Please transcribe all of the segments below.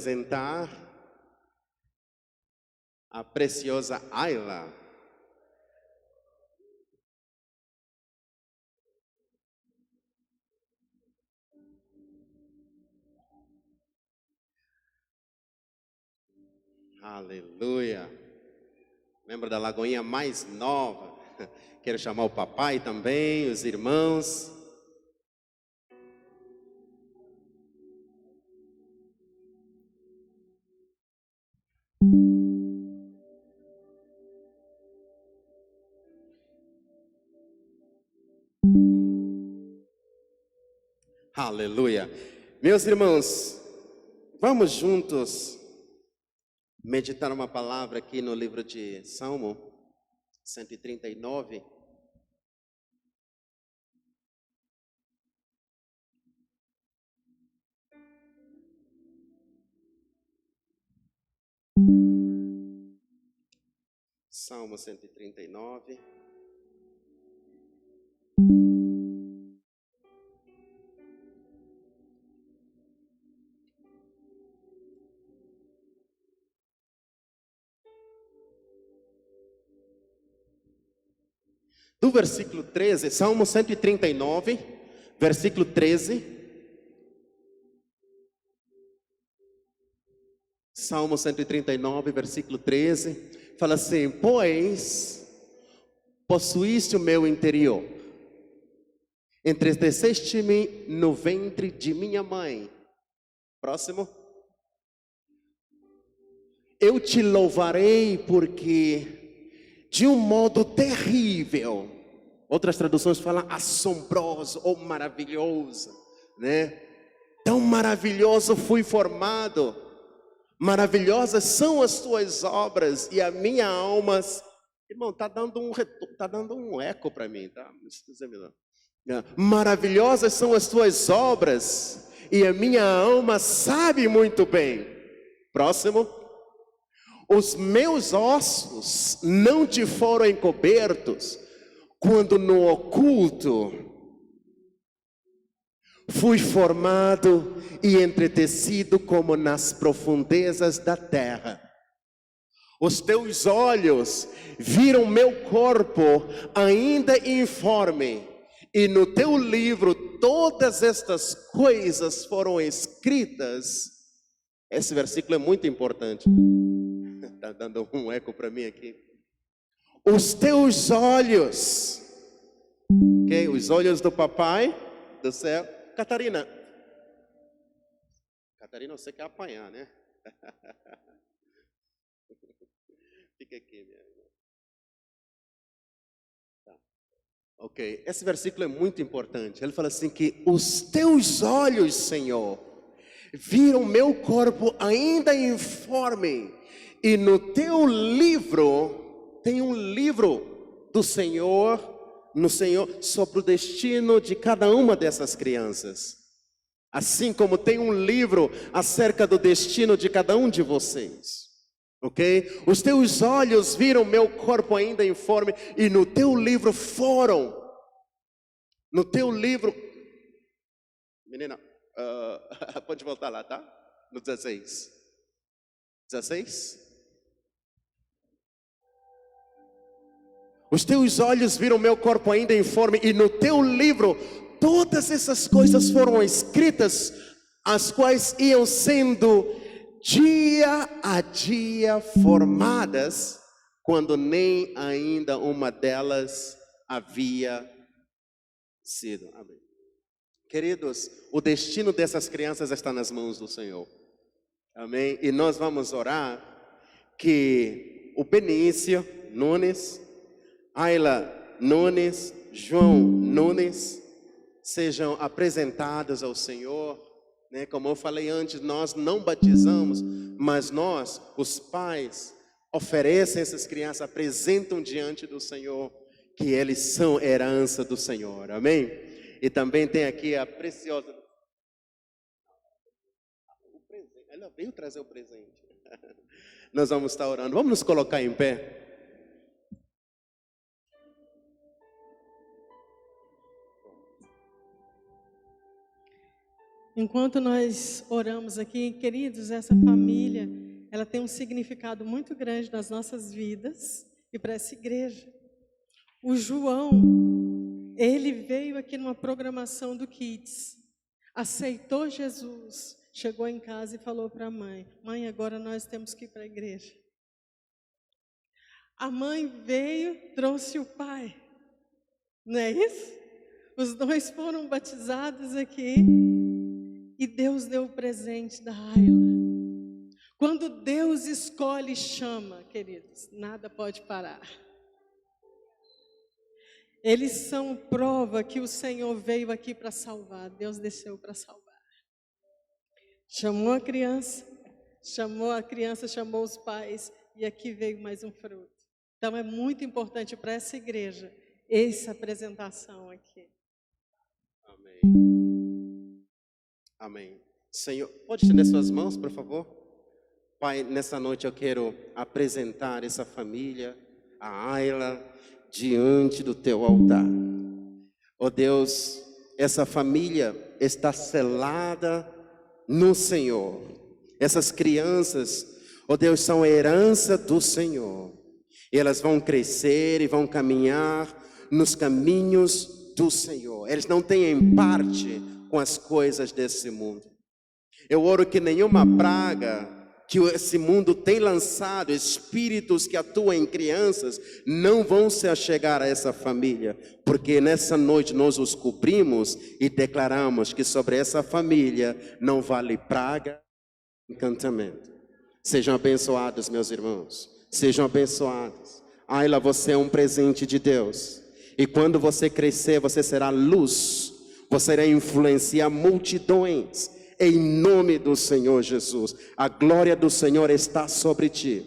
Apresentar a preciosa Ayla. Aleluia. Membro da Lagoinha mais nova. Quero chamar o papai também, os irmãos. Aleluia. Meus irmãos, vamos juntos meditar uma palavra aqui no livro de Salmo 139. Salmo 139. Do versículo 13, Salmo 139, versículo 13. Salmo 139, versículo 13. Fala assim: pois possuíste o meu interior, entristeceste-me no ventre de minha mãe. Próximo. Eu te louvarei porque de um modo terrível, outras traduções falam assombroso ou maravilhoso, né? Tão maravilhoso fui formado, maravilhosas são as tuas obras, e a minha alma, irmão, tá dando um eco para mim, tá? Maravilhosas são as tuas obras, e a minha alma sabe muito bem. Próximo. Os meus ossos não te foram encobertos, quando no oculto fui formado e entretecido como nas profundezas da terra. Os teus olhos viram meu corpo ainda informe, e no teu livro todas estas coisas foram escritas. Esse versículo é muito importante. Está dando um eco para mim aqui. Os teus olhos, ok? Os olhos do papai do céu. Catarina, você quer apanhar, né? Fica aqui, minha irmã. Tá. Ok, esse versículo é muito importante. Ele fala assim que os teus olhos, Senhor, viram meu corpo ainda informe, e no teu livro, tem um livro do Senhor, no Senhor, sobre o destino de cada uma dessas crianças. Assim como tem um livro acerca do destino de cada um de vocês. Ok? Os teus olhos viram meu corpo ainda informe, e no teu livro foram. No teu livro. Menina, pode voltar lá, tá? No 16. 16? Os teus olhos viram meu corpo ainda informe, e no teu livro todas essas coisas foram escritas, as quais iam sendo dia a dia formadas, quando nem ainda uma delas havia sido. Amém. Queridos, o destino dessas crianças está nas mãos do Senhor. Amém? E nós vamos orar que o Benício Nunes, Ayla Nunes, João Nunes sejam apresentados ao Senhor, né? Como eu falei antes, nós não batizamos, mas nós, os pais, oferecem essas crianças, apresentam diante do Senhor, que eles são herança do Senhor, amém? E também tem aqui a preciosa, ela veio trazer o presente. Nós vamos estar orando, vamos nos colocar em pé. Enquanto nós oramos aqui, queridos, essa família, ela tem um significado muito grande nas nossas vidas e para essa igreja. O João, ele veio aqui numa programação do Kids, aceitou Jesus, chegou em casa e falou para a mãe: mãe, agora nós temos que ir para a igreja. A mãe veio, trouxe o pai, não é isso? Os dois foram batizados aqui e Deus deu o presente da Ayla. Quando Deus escolhe e chama, queridos, nada pode parar. Eles são prova que o Senhor veio aqui para salvar. Deus desceu para salvar. Chamou a criança, chamou os pais e aqui veio mais um fruto. Então é muito importante para essa igreja essa apresentação aqui. Amém. Amém. Senhor, pode estender suas mãos, por favor? Pai, nessa noite eu quero apresentar essa família, a Ayla, diante do teu altar. Oh Deus, essa família está selada no Senhor. Essas crianças, oh Deus, são herança do Senhor. E elas vão crescer e vão caminhar nos caminhos do Senhor. Eles não têm parte com as coisas desse mundo. Eu oro que nenhuma praga que esse mundo tem lançado, espíritos que atuam em crianças, não vão se achegar a essa família, porque nessa noite nós os cobrimos e declaramos que sobre essa família não vale praga, encantamento. Sejam abençoados, meus irmãos, sejam abençoados. Ayla, você é um presente de Deus, e quando você crescer, você será luz, você irá influenciar multidões, em nome do Senhor Jesus. A glória do Senhor está sobre ti.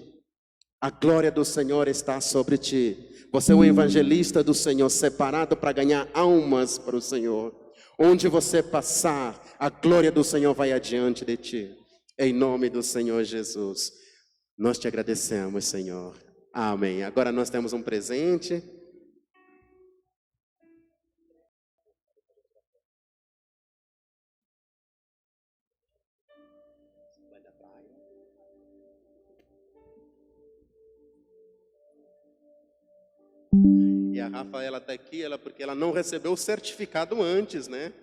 A glória do Senhor está sobre ti. Você é um evangelista do Senhor, separado para ganhar almas para o Senhor. Onde você passar, a glória do Senhor vai adiante de ti. Em nome do Senhor Jesus. Nós te agradecemos, Senhor. Amém. Agora nós temos um presente. E a Rafaela está aqui, porque ela não recebeu o certificado antes, né?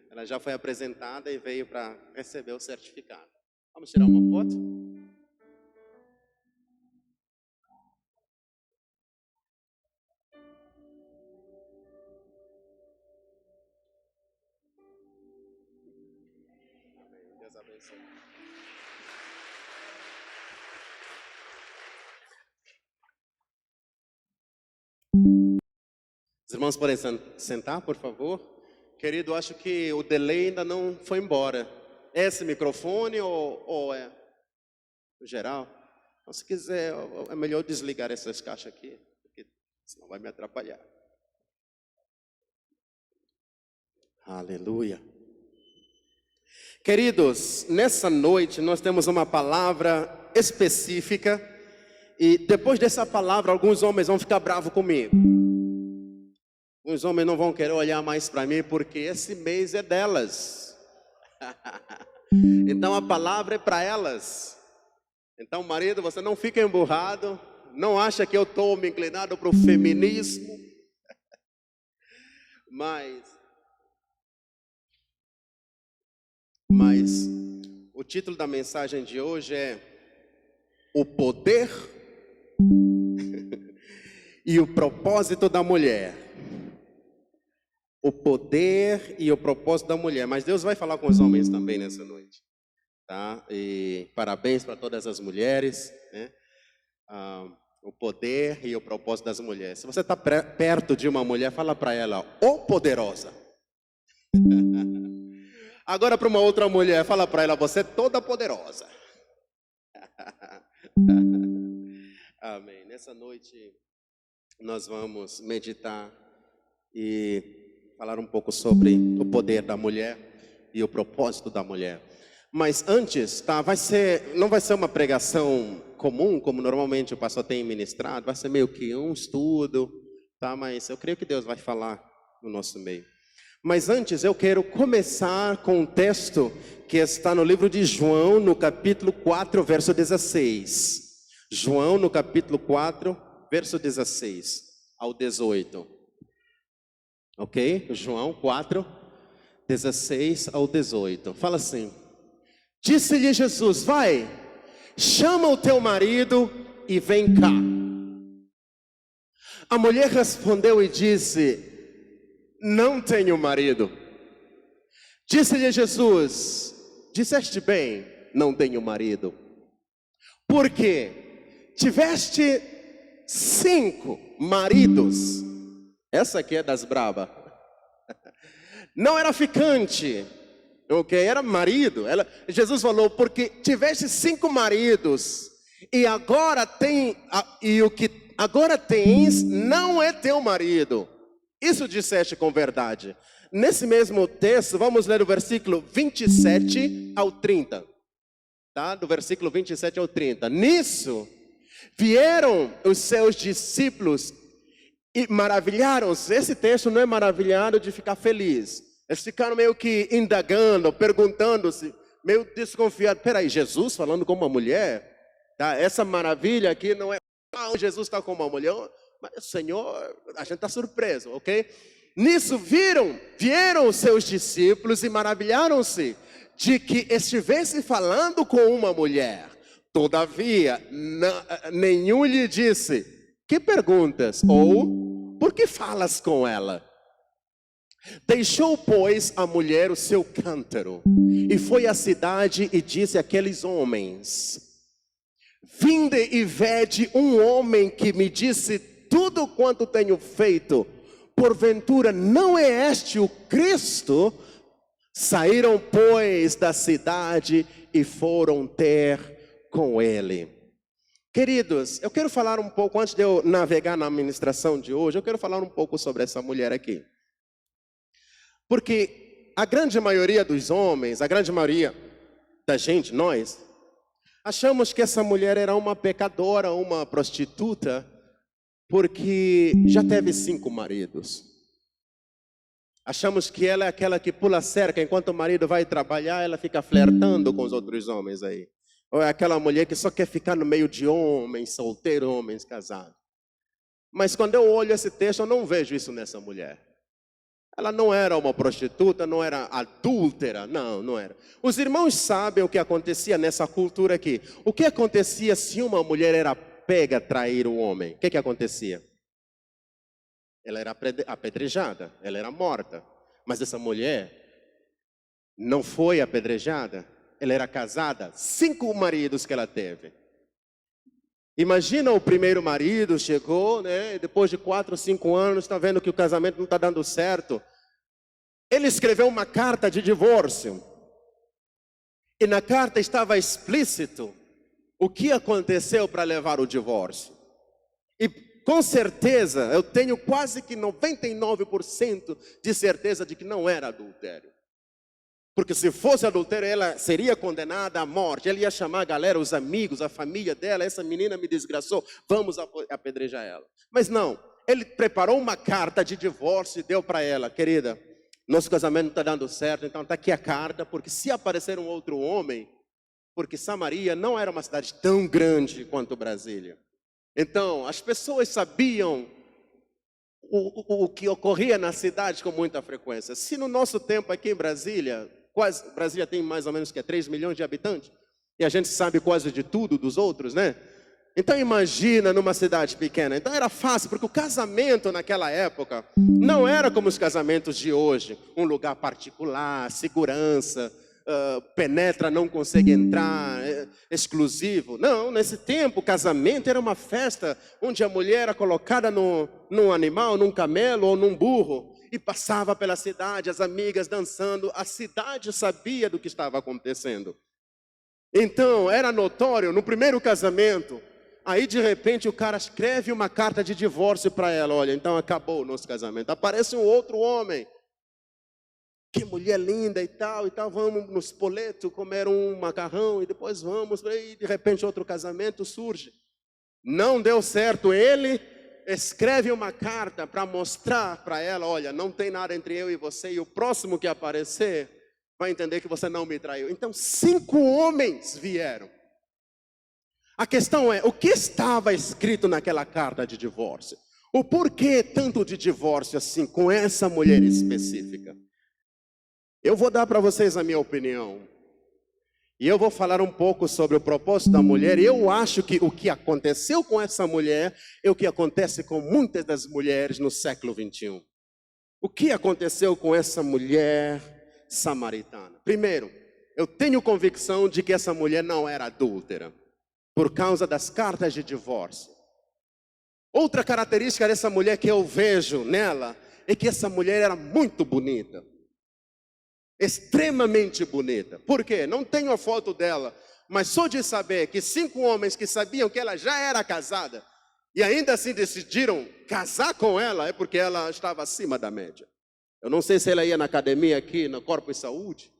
Ela já foi apresentada e veio para receber o certificado. Vamos tirar uma foto? Amém. Deus abençoe. Os irmãos podem sentar, por favor? Querido, acho que o delay ainda não foi embora. É esse microfone ou é o geral? Então, se quiser, é melhor desligar essas caixas aqui, porque senão vai me atrapalhar. Aleluia. Queridos, nessa noite nós temos uma palavra específica. E depois dessa palavra, alguns homens vão ficar bravos comigo. Os homens não vão querer olhar mais para mim, porque esse mês é delas. Então a palavra é para elas. Então, marido, você não fica emburrado, não acha que eu estou me inclinado para o feminismo. Mas o título da mensagem de hoje é O Poder e o Propósito da Mulher. O poder e o propósito da mulher. Mas Deus vai falar com os homens também nessa noite, tá? E parabéns para todas as mulheres, né? O poder e o propósito das mulheres. Se você está perto de uma mulher, fala para ela, ô poderosa. Agora para uma outra mulher, fala para ela, você é toda poderosa. Amém. Nessa noite nós vamos meditar e falar um pouco sobre o poder da mulher e o propósito da mulher. Mas antes, tá, não vai ser uma pregação comum, como normalmente o pastor tem ministrado, vai ser meio que um estudo, tá? Mas eu creio que Deus vai falar no nosso meio. Mas antes eu quero começar com um texto que está no livro de João, no capítulo 4, verso 16. João, no capítulo 4, verso 16 ao 18. Ok? João 4, 16 ao 18. Fala assim: disse-lhe Jesus: vai, chama o teu marido e vem cá. A mulher respondeu e disse: não tenho marido. Disse-lhe Jesus: disseste bem, não tenho marido. Porque tiveste 5 maridos. Essa aqui é das braba. Não era ficante, ok? Era marido. Jesus falou: porque tiveste 5 maridos e agora o que agora tens não é teu marido. Isso disseste com verdade. Nesse mesmo texto, vamos ler o versículo 27 ao 30. Tá? Do versículo 27 ao 30. Nisso, vieram os seus discípulos e maravilharam-se. Esse texto não é maravilhado de ficar feliz. Eles ficaram meio que indagando, perguntando-se, meio desconfiados. Peraí, Jesus falando com uma mulher? Tá? Essa maravilha aqui não é... Jesus está com uma mulher... Mas, Senhor, a gente está surpreso, ok? Nisso vieram os seus discípulos e maravilharam-se de que estivesse falando com uma mulher. Todavia, nenhum lhe disse: que perguntas? Ou, por que falas com ela? Deixou, pois, a mulher o seu cântaro e foi à cidade e disse àqueles homens: vinde e vede um homem que me disse tudo quanto tenho feito. Porventura não é este o Cristo? Saíram, pois, da cidade e foram ter com ele. Queridos, eu quero falar um pouco, antes de eu navegar na ministração de hoje, eu quero falar um pouco sobre essa mulher aqui. Porque a grande maioria dos homens, a grande maioria da gente, nós, achamos que essa mulher era uma pecadora, uma prostituta, porque já teve 5 maridos. Achamos que ela é aquela que pula cerca enquanto o marido vai trabalhar, ela fica flertando com os outros homens aí. Ou é aquela mulher que só quer ficar no meio de homens solteiros, homens casados. Mas quando eu olho esse texto, eu não vejo isso nessa mulher. Ela não era uma prostituta, não era adúltera, não era. Os irmãos sabem o que acontecia nessa cultura aqui. O que acontecia se uma mulher era pega a trair o homem? O que acontecia? Ela era apedrejada, ela era morta. Mas essa mulher não foi apedrejada, ela era casada, 5 maridos que ela teve. Imagina, o primeiro marido chegou, né? Depois de 4 ou 5 anos, está vendo que o casamento não está dando certo. Ele escreveu uma carta de divórcio. E na carta estava explícito o que aconteceu para levar o divórcio. E com certeza, eu tenho quase que 99% de certeza de que não era adultério. Porque se fosse adultério, ela seria condenada à morte. Ele ia chamar a galera, os amigos, a família dela: essa menina me desgraçou, vamos apedrejar ela. Mas não, ele preparou uma carta de divórcio e deu para ela: querida, nosso casamento não está dando certo, então está aqui a carta, porque se aparecer um outro homem, porque Samaria não era uma cidade tão grande quanto Brasília. Então, as pessoas sabiam o que ocorria na cidade com muita frequência. Se no nosso tempo aqui em Brasília, Brasília tem mais ou menos 3 milhões de habitantes, e a gente sabe quase de tudo dos outros, né? Então imagina numa cidade pequena. Então era fácil, porque o casamento naquela época não era como os casamentos de hoje. Um lugar particular, segurança, penetra, não consegue entrar, exclusivo. Não, nesse tempo o casamento era uma festa onde a mulher era colocada num animal, num camelo ou num burro, e passava pela cidade, as amigas dançando. A cidade sabia do que estava acontecendo. Então era notório no primeiro casamento. Aí de repente o cara escreve uma carta de divórcio para ela: olha, então acabou o nosso casamento. Aparece um outro homem: que mulher linda e tal, vamos no espoleto comer um macarrão e depois vamos. E de repente outro casamento surge. Não deu certo ele escreve uma carta para mostrar para ela, olha, não tem nada entre eu e você, e o próximo que aparecer vai entender que você não me traiu. Então 5 homens vieram. A questão é, o que estava escrito naquela carta de divórcio? O porquê tanto de divórcio assim, com essa mulher específica? Eu vou dar para vocês a minha opinião. E eu vou falar um pouco sobre o propósito da mulher. Eu acho que o que aconteceu com essa mulher é o que acontece com muitas das mulheres no século 21. O que aconteceu com essa mulher samaritana? Primeiro, eu tenho convicção de que essa mulher não era adúltera, por causa das cartas de divórcio. Outra característica dessa mulher que eu vejo nela é que essa mulher era muito bonita. Extremamente bonita. Por quê? Não tenho a foto dela, mas só de saber que 5 homens que sabiam que ela já era casada e ainda assim decidiram casar com ela, é porque ela estava acima da média. Eu não sei se ela ia na academia aqui, no Corpo e Saúde,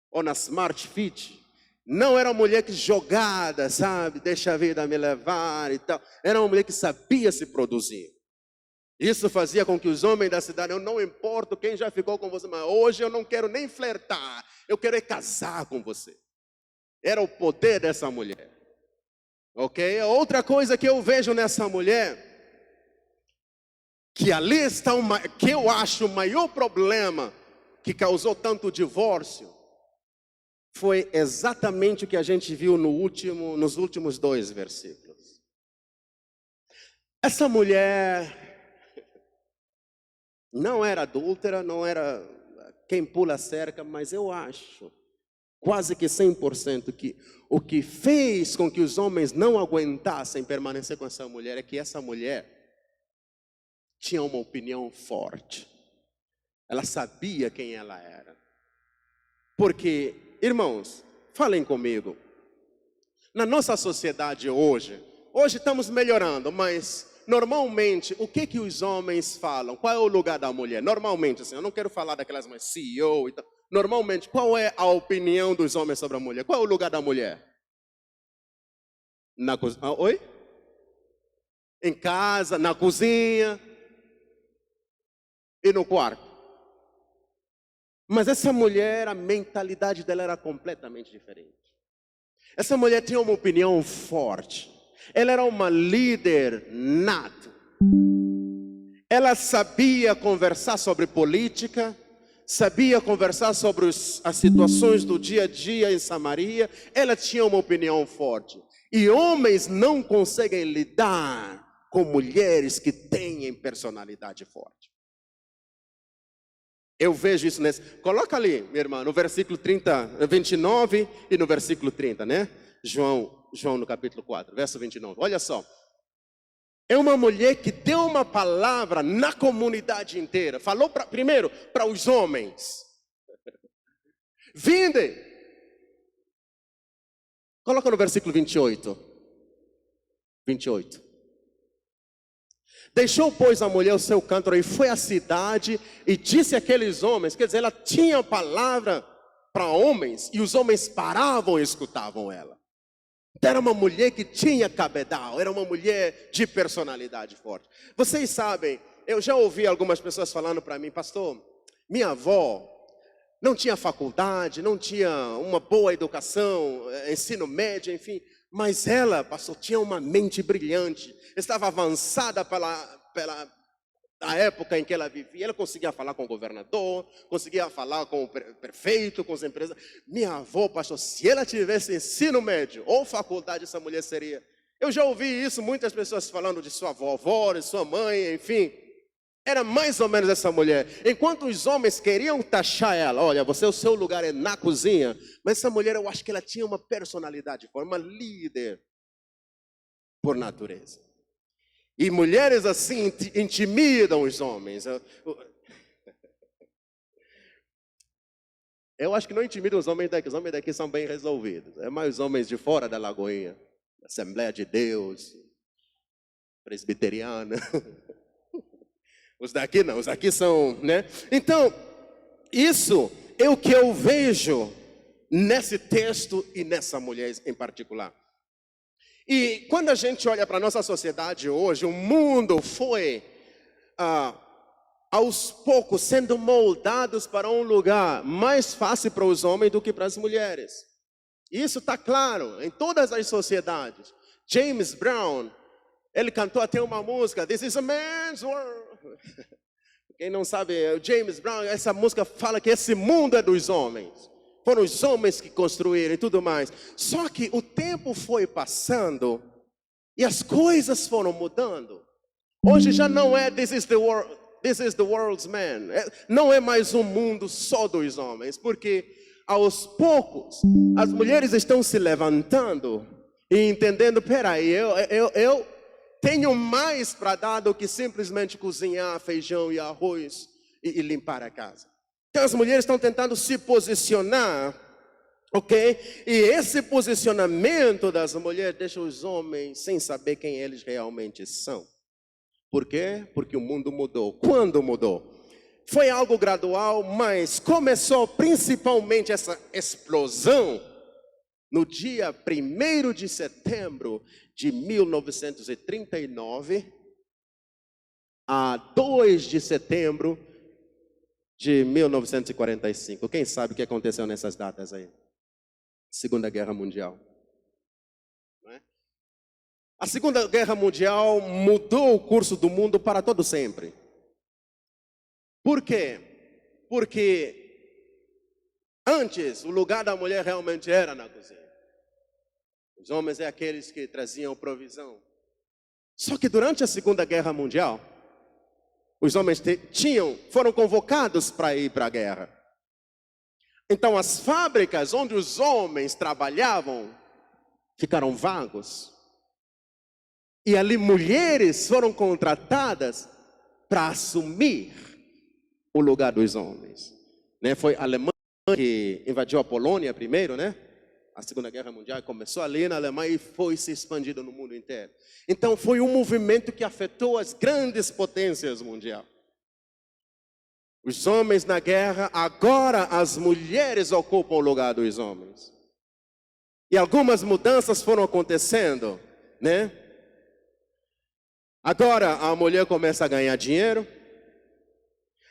ou na Smart Fit. Não era uma mulher que jogada, sabe? Deixa a vida me levar e tal. Era uma mulher que sabia se produzir. Isso fazia com que os homens da cidade, eu não importo quem já ficou com você, mas hoje eu não quero nem flertar, eu quero é casar com você. Era o poder dessa mulher. Ok? Outra coisa que eu vejo nessa mulher, que ali está que eu acho o maior problema que causou tanto divórcio, foi exatamente o que a gente viu nos últimos 2 versículos. Essa mulher não era adúltera, não era quem pula a cerca, mas eu acho, quase que 100%, que o que fez com que os homens não aguentassem permanecer com essa mulher é que essa mulher tinha uma opinião forte. Ela sabia quem ela era. Porque, irmãos, falem comigo, na nossa sociedade hoje estamos melhorando, mas normalmente, o que os homens falam? Qual é o lugar da mulher? Normalmente, assim, eu não quero falar daquelas mulheres CEO e tal. Normalmente, qual é a opinião dos homens sobre a mulher? Qual é o lugar da mulher? Na cozinha. Oi? Em casa, na cozinha e no quarto. Mas essa mulher, a mentalidade dela era completamente diferente. Essa mulher tinha uma opinião forte. Ela era uma líder nata. Ela sabia conversar sobre política, sabia conversar sobre as situações do dia a dia em Samaria. Ela tinha uma opinião forte. E homens não conseguem lidar com mulheres que têm personalidade forte. Eu vejo isso nesse. Coloca ali, minha irmã, no versículo 29 e no versículo 30, né? João no capítulo 4, verso 29. Olha só. É uma mulher que deu uma palavra na comunidade inteira. Falou primeiro para os homens. Vinde. Coloca no versículo 28. 28. Deixou, pois, a mulher o seu cântaro e foi à cidade e disse àqueles homens, quer dizer, ela tinha palavra para homens e os homens paravam e escutavam ela. Então, era uma mulher que tinha cabedal, era uma mulher de personalidade forte. Vocês sabem, eu já ouvi algumas pessoas falando para mim, pastor, minha avó não tinha faculdade, não tinha uma boa educação, ensino médio, enfim, mas ela, pastor, tinha uma mente brilhante, estava avançada pela época em que ela vivia. Ela conseguia falar com o governador, conseguia falar com o prefeito, com as empresas. Minha avó, pastor, se ela tivesse ensino médio ou faculdade, essa mulher seria. Eu já ouvi isso, muitas pessoas falando de sua vovó, de sua mãe, enfim. Era mais ou menos essa mulher. Enquanto os homens queriam taxar ela, olha, você, o seu lugar é na cozinha. Mas essa mulher, eu acho que ela tinha uma personalidade, uma líder por natureza. E mulheres assim intimidam os homens. Eu acho que não intimidam os homens daqui são bem resolvidos. É mais os homens de fora da Lagoinha, Assembleia de Deus, presbiteriana. Os daqui não, os daqui são, né? Então, isso é o que eu vejo nesse texto e nessa mulher em particular. E quando a gente olha para a nossa sociedade hoje, o mundo foi, aos poucos, sendo moldados para um lugar mais fácil para os homens do que para as mulheres. Isso está claro em todas as sociedades. James Brown, ele cantou até uma música, This is a man's world. Quem não sabe, James Brown, essa música fala que esse mundo é dos homens. Foram os homens que construíram e tudo mais. Só que o tempo foi passando e as coisas foram mudando. Hoje já não é This is the world's man. Não é mais um mundo só dos homens, porque aos poucos as mulheres estão se levantando e entendendo, peraí, eu tenho mais para dar do que simplesmente cozinhar feijão e arroz e limpar a casa. Então as mulheres estão tentando se posicionar, ok? E esse posicionamento das mulheres deixa os homens sem saber quem eles realmente são. Por quê? Porque o mundo mudou. Quando mudou? Foi algo gradual, mas começou principalmente essa explosão no dia 1º de setembro de 1939 a 2 de setembro de 1945. Quem sabe o que aconteceu nessas datas aí? Segunda Guerra Mundial. Não é? A Segunda Guerra Mundial mudou o curso do mundo para todo sempre. Por quê? Porque antes o lugar da mulher realmente era na cozinha. Os homens é aqueles que traziam provisão. Só que durante a Segunda Guerra Mundial, os homens foram convocados para ir para a guerra. Então as fábricas onde os homens trabalhavam ficaram vagos. E ali mulheres foram contratadas para assumir o lugar dos homens. Foi a Alemanha que invadiu a Polônia primeiro, né? A Segunda Guerra Mundial começou ali na Alemanha e foi se expandindo no mundo inteiro. Então foi um movimento que afetou as grandes potências mundiais. Os homens na guerra, agora as mulheres ocupam o lugar dos homens. E algumas mudanças foram acontecendo, né? Agora a mulher começa a ganhar dinheiro.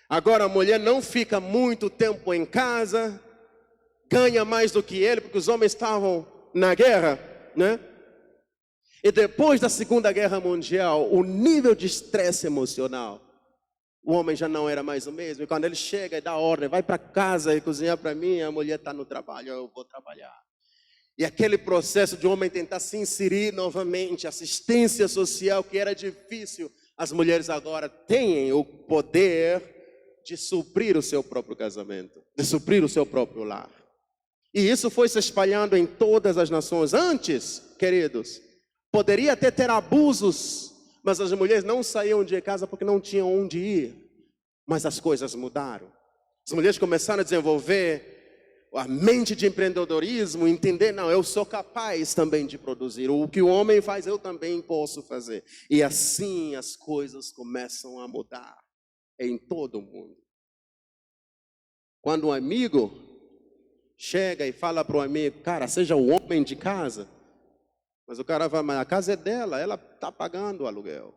Agora a mulher não fica muito tempo em casa, ganha mais do que ele, porque os homens estavam na guerra, né? E depois da Segunda Guerra Mundial, o nível de estresse emocional, o homem já não era mais o mesmo. E quando ele chega e dá ordem, vai para casa e cozinhar para mim, a mulher está no trabalho, eu vou trabalhar. E aquele processo de o homem tentar se inserir novamente, assistência social que era difícil, as mulheres agora têm o poder de suprir o seu próprio casamento, de suprir o seu próprio lar. E isso foi se espalhando em todas as nações. Antes, queridos, poderia até ter abusos, mas as mulheres não saíam de casa porque não tinham onde ir. Mas as coisas mudaram. As mulheres começaram a desenvolver a mente de empreendedorismo, entender, não, eu sou capaz também de produzir. O que o homem faz, eu também posso fazer. E assim as coisas começam a mudar em todo o mundo. Quando um amigo chega e fala para o amigo, cara, seja o homem de casa. Mas o cara vai, mas a casa é dela, ela está pagando o aluguel.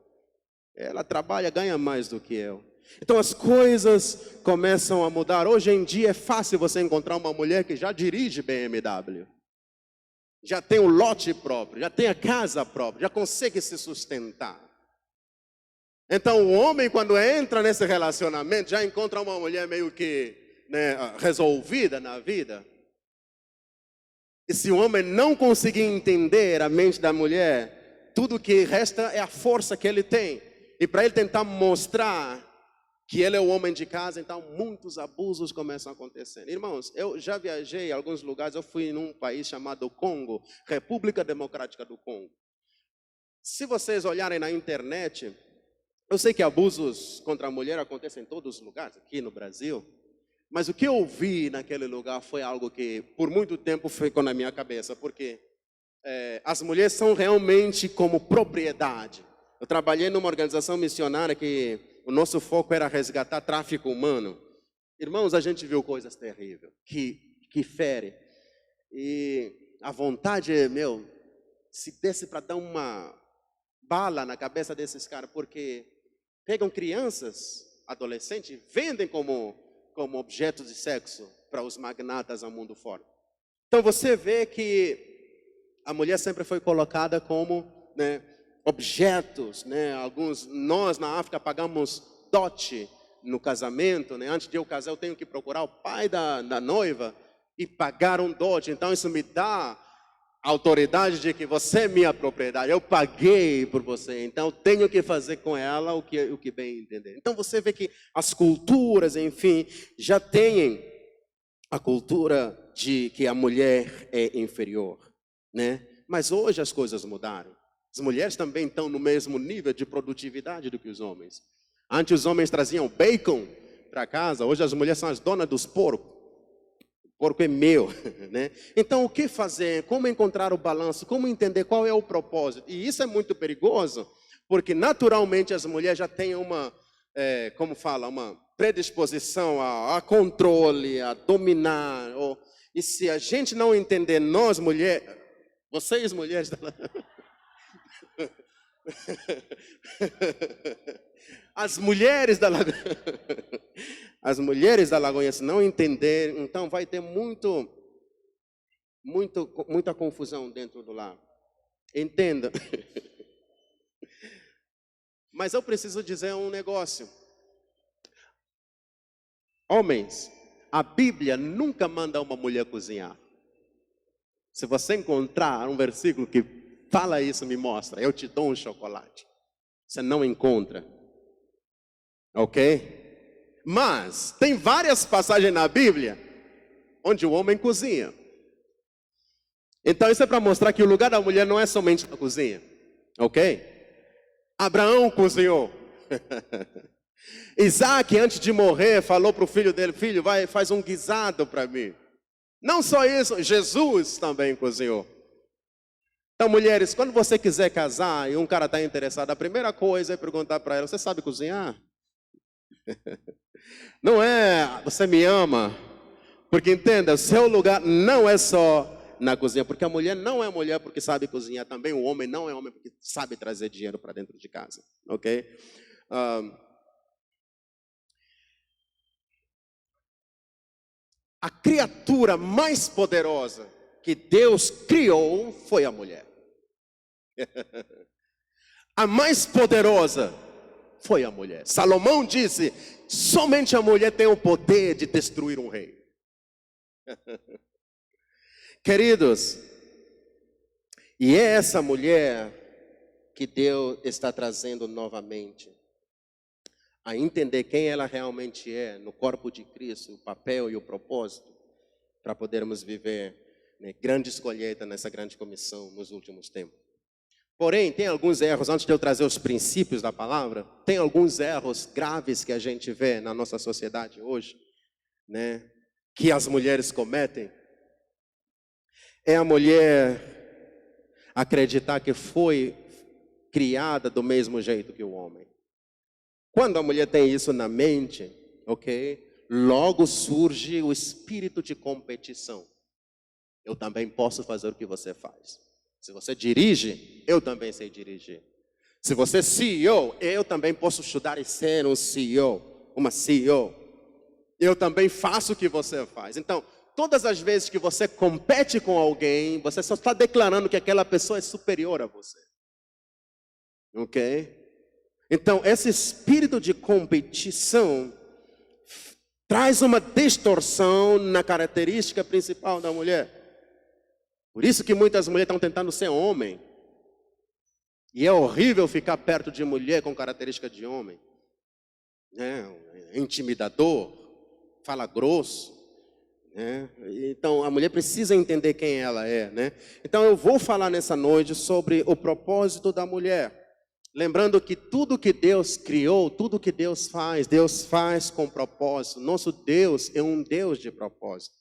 Ela trabalha, ganha mais do que eu. Então as coisas começam a mudar. Hoje em dia é fácil você encontrar uma mulher que já dirige BMW. Já tem o lote próprio, já tem a casa própria, já consegue se sustentar. Então o homem, quando entra nesse relacionamento, já encontra uma mulher meio que resolvida na vida. E se o homem não conseguir entender a mente da mulher, tudo que resta é a força que ele tem. E para ele tentar mostrar que ele é o homem de casa, então muitos abusos começam a acontecer. Irmãos, eu já viajei a alguns lugares, eu fui num país chamado Congo, República Democrática do Congo. Se vocês olharem na internet, eu sei que abusos contra a mulher acontecem em todos os lugares, aqui no Brasil. Mas o que eu vi naquele lugar foi algo que por muito tempo ficou na minha cabeça, porque as mulheres são realmente como propriedade. Eu trabalhei numa organização missionária que o nosso foco era resgatar tráfico humano. Irmãos, a gente viu coisas terríveis, que fere. E a vontade, se desse para dar uma bala na cabeça desses caras, porque pegam crianças, adolescentes, vendem como objetos de sexo para os magnatas ao mundo fora. Então você vê que a mulher sempre foi colocada como, né, objetos, né? Nós na África pagamos dote no casamento, né? Antes de eu casar eu tenho que procurar o pai da noiva e pagar um dote. Então isso me dá a autoridade de que você é minha propriedade, eu paguei por você, então eu tenho que fazer com ela o que bem entender. Então você vê que as culturas, enfim, já têm a cultura de que a mulher é inferior, né? Mas hoje as coisas mudaram. As mulheres também estão no mesmo nível de produtividade do que os homens. Antes os homens traziam bacon para casa, hoje as mulheres são as donas dos porcos. O porco é meu, né? Então o que fazer? Como encontrar o balanço? Como entender qual é o propósito? E isso é muito perigoso, porque naturalmente as mulheres já têm uma predisposição a controle, a dominar. E se a gente não entender, nós mulheres, vocês mulheres as mulheres da Lagoinha, as mulheres da Lagoinha, se não entenderem, então vai ter muita confusão dentro do lar. Entenda. Mas eu preciso dizer um negócio. Homens, a Bíblia nunca manda uma mulher cozinhar. Se você encontrar um versículo que fala isso, me mostra. Eu te dou um chocolate. Você não encontra. Ok? Mas tem várias passagens na Bíblia onde o homem cozinha. Então isso é para mostrar que o lugar da mulher não é somente na cozinha. Ok? Abraão cozinhou. Isaac, antes de morrer, falou para o filho dele: filho, vai, faz um guisado para mim. Não só isso, Jesus também cozinhou. Então, mulheres, quando você quiser casar e um cara está interessado, a primeira coisa é perguntar para ela: você sabe cozinhar? Não é você me ama, porque entenda, o seu lugar não é só na cozinha, porque a mulher não é mulher porque sabe cozinhar, também o homem não é homem porque sabe trazer dinheiro para dentro de casa, ok? A criatura mais poderosa que Deus criou foi a mulher. A mais poderosa foi a mulher. Salomão disse: somente a mulher tem o poder de destruir um rei. Queridos, e é essa mulher que Deus está trazendo novamente a entender quem ela realmente é no corpo de Cristo, o papel e o propósito, para podermos viver, né, grandes colheitas nessa grande comissão nos últimos tempos. Porém, tem alguns erros, antes de eu trazer os princípios da palavra, tem alguns erros graves que a gente vê na nossa sociedade hoje, né, que as mulheres cometem. É a mulher acreditar que foi criada do mesmo jeito que o homem. Quando a mulher tem isso na mente, ok? Logo surge o espírito de competição. Eu também posso fazer o que você faz. Se você dirige, eu também sei dirigir. Se você é CEO, eu também posso estudar e ser um CEO, uma CEO. Eu também faço o que você faz. Então, todas as vezes que você compete com alguém, você só está declarando que aquela pessoa é superior a você. Ok? Então, esse espírito de competição traz uma distorção na característica principal da mulher. Por isso que muitas mulheres estão tentando ser homem. E é horrível ficar perto de mulher com característica de homem. É intimidador, fala grosso. Então, a mulher precisa entender quem ela é, né? Então, eu vou falar nessa noite sobre o propósito da mulher. Lembrando que tudo que Deus criou, tudo que Deus faz com propósito. Nosso Deus é um Deus de propósito.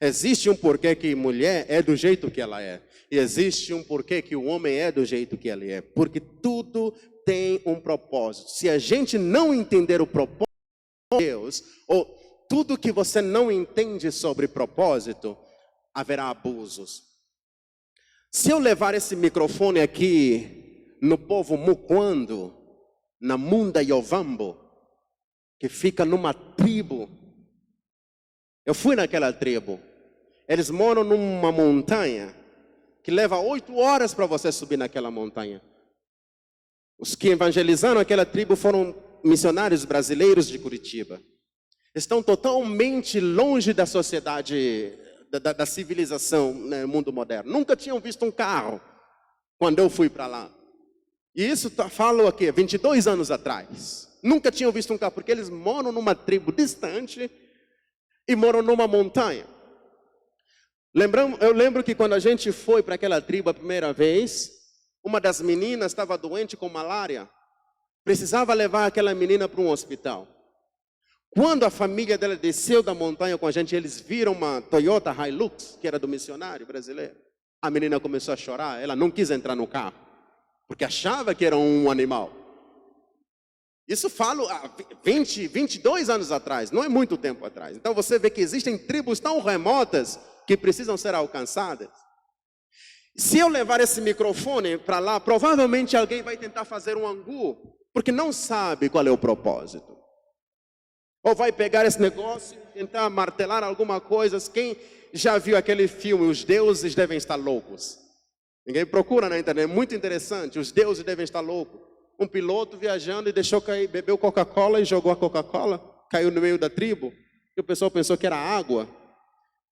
Existe um porquê que mulher é do jeito que ela é. E existe um porquê que o homem é do jeito que ele é. Porque tudo tem um propósito. Se a gente não entender o propósito de Deus, ou tudo que você não entende sobre propósito, haverá abusos. Se eu levar esse microfone aqui no povo Mukwando, na Munda Yovambo, que fica numa tribo, eu fui naquela tribo, eles moram numa montanha, que leva 8 horas para você subir naquela montanha. Os que evangelizaram aquela tribo foram missionários brasileiros de Curitiba. Estão totalmente longe da sociedade, da civilização, né, mundo moderno. Nunca tinham visto um carro quando eu fui para lá. E isso falo aqui, 22 anos atrás. Nunca tinham visto um carro, porque eles moram numa tribo distante e moram numa montanha. Eu lembro que quando a gente foi para aquela tribo a primeira vez, uma das meninas estava doente com malária. Precisava levar aquela menina para um hospital. Quando a família dela desceu da montanha com a gente, eles viram uma Toyota Hilux, que era do missionário brasileiro. A menina começou a chorar, ela não quis entrar no carro, porque achava que era um animal. Isso falo há 22 anos atrás, não é muito tempo atrás. Então você vê que existem tribos tão remotas que precisam ser alcançadas. Se eu levar esse microfone para lá, provavelmente alguém vai tentar fazer um angu, porque não sabe qual é o propósito. Ou vai pegar esse negócio e tentar martelar alguma coisa. Quem já viu aquele filme, Os Deuses Devem Estar Loucos? Ninguém procura na internet, é muito interessante. Os deuses devem estar loucos. Um piloto viajando e deixou cair, bebeu Coca-Cola e jogou a Coca-Cola, caiu no meio da tribo, e o pessoal pensou que era água.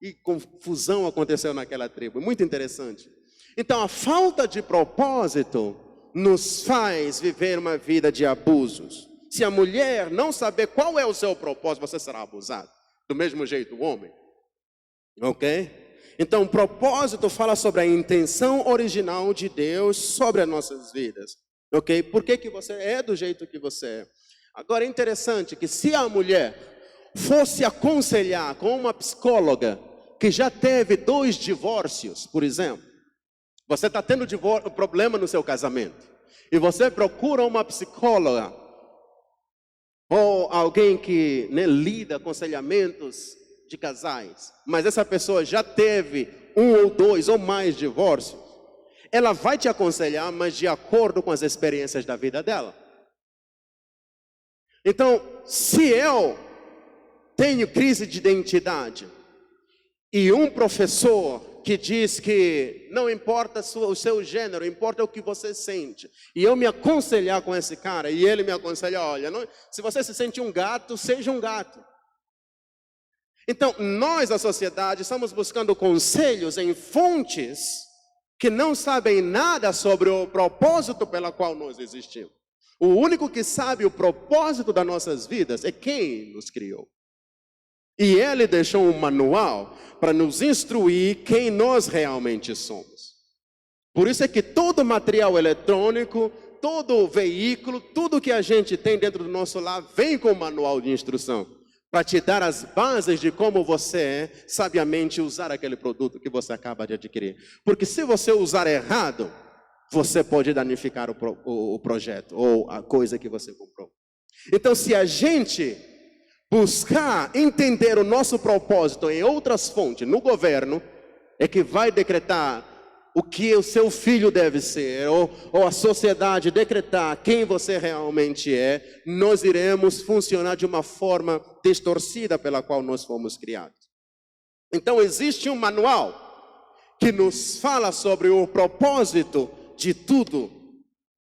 E confusão aconteceu naquela tribo, muito interessante. Então a falta de propósito nos faz viver uma vida de abusos. Se a mulher não saber qual é o seu propósito, você será abusado. Do mesmo jeito o homem. Ok? Então o propósito fala sobre a intenção original de Deus sobre as nossas vidas. Ok? Por que você é do jeito que você é? Agora é interessante que se a mulher fosse aconselhar com uma psicóloga que já teve 2 divórcios, por exemplo, você está tendo problema no seu casamento, e você procura uma psicóloga, ou alguém que, né, lida aconselhamentos de casais, mas essa pessoa já teve 1 ou 2 ou mais divórcios, ela vai te aconselhar, mas de acordo com as experiências da vida dela. Então, se eu tenho crise de identidade, e um professor que diz que não importa o seu gênero, importa o que você sente, e eu me aconselhar com esse cara, e ele me aconselha, olha, se você se sente um gato, seja um gato. Então, nós, a sociedade, estamos buscando conselhos em fontes que não sabem nada sobre o propósito pela qual nós existimos. O único que sabe o propósito das nossas vidas é quem nos criou. E ele deixou um manual para nos instruir quem nós realmente somos. Por isso é que todo material eletrônico, todo veículo, tudo que a gente tem dentro do nosso lar vem com um manual de instrução, para te dar as bases de como você sabiamente usar aquele produto que você acaba de adquirir. Porque se você usar errado, você pode danificar o projeto ou a coisa que você comprou. Então, se a gente buscar entender o nosso propósito em outras fontes, no governo, é que vai decretar o que o seu filho deve ser, ou a sociedade decretar quem você realmente é, nós iremos funcionar de uma forma distorcida pela qual nós fomos criados. Então existe um manual que nos fala sobre o propósito de tudo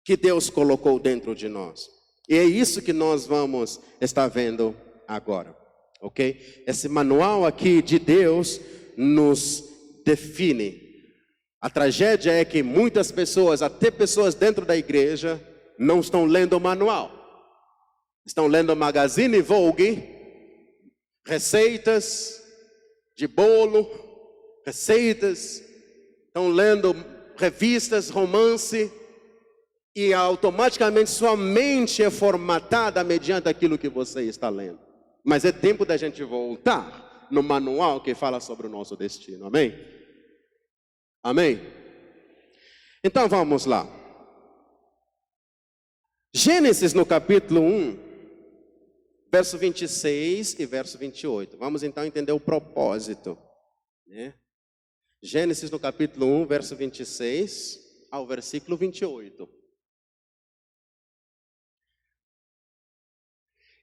que Deus colocou dentro de nós. E é isso que nós vamos estar vendo agora, ok? Esse manual aqui de Deus nos define. A tragédia é que muitas pessoas, até pessoas dentro da igreja, não estão lendo o manual. Estão lendo Magazine Vogue, receitas de bolo, receitas, estão lendo revistas, romance, e automaticamente sua mente é formatada mediante aquilo que você está lendo. Mas é tempo da gente voltar no manual que fala sobre o nosso destino, amém? Amém? Então vamos lá. Gênesis no capítulo 1, verso 26 e verso 28. Vamos então entender o propósito, né? Gênesis no capítulo 1, verso 26 ao versículo 28.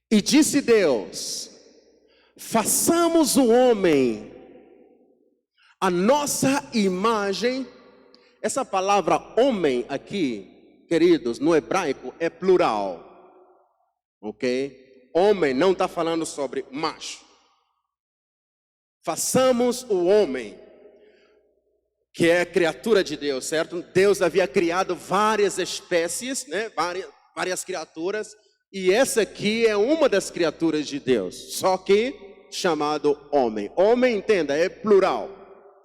E disse Deus: façamos o homem a nossa imagem. Essa palavra homem aqui, queridos, no hebraico é plural. Ok? Homem não está falando sobre macho. Façamos o homem, que é a criatura de Deus, certo? Deus havia criado várias espécies, né? Várias criaturas. E essa aqui é uma das criaturas de Deus, só que chamado homem. Homem, entenda, é plural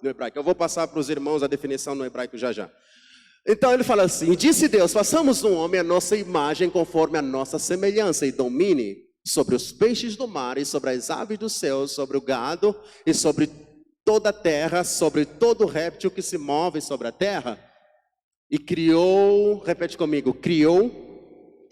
no hebraico. Eu vou passar para os irmãos a definição no hebraico já já. Então ele fala assim: disse Deus, façamos um homem a nossa imagem conforme a nossa semelhança e domine sobre os peixes do mar e sobre as aves do céu, sobre o gado e sobre toda a terra, sobre todo réptil que se move sobre a terra. E criou, repete comigo, criou.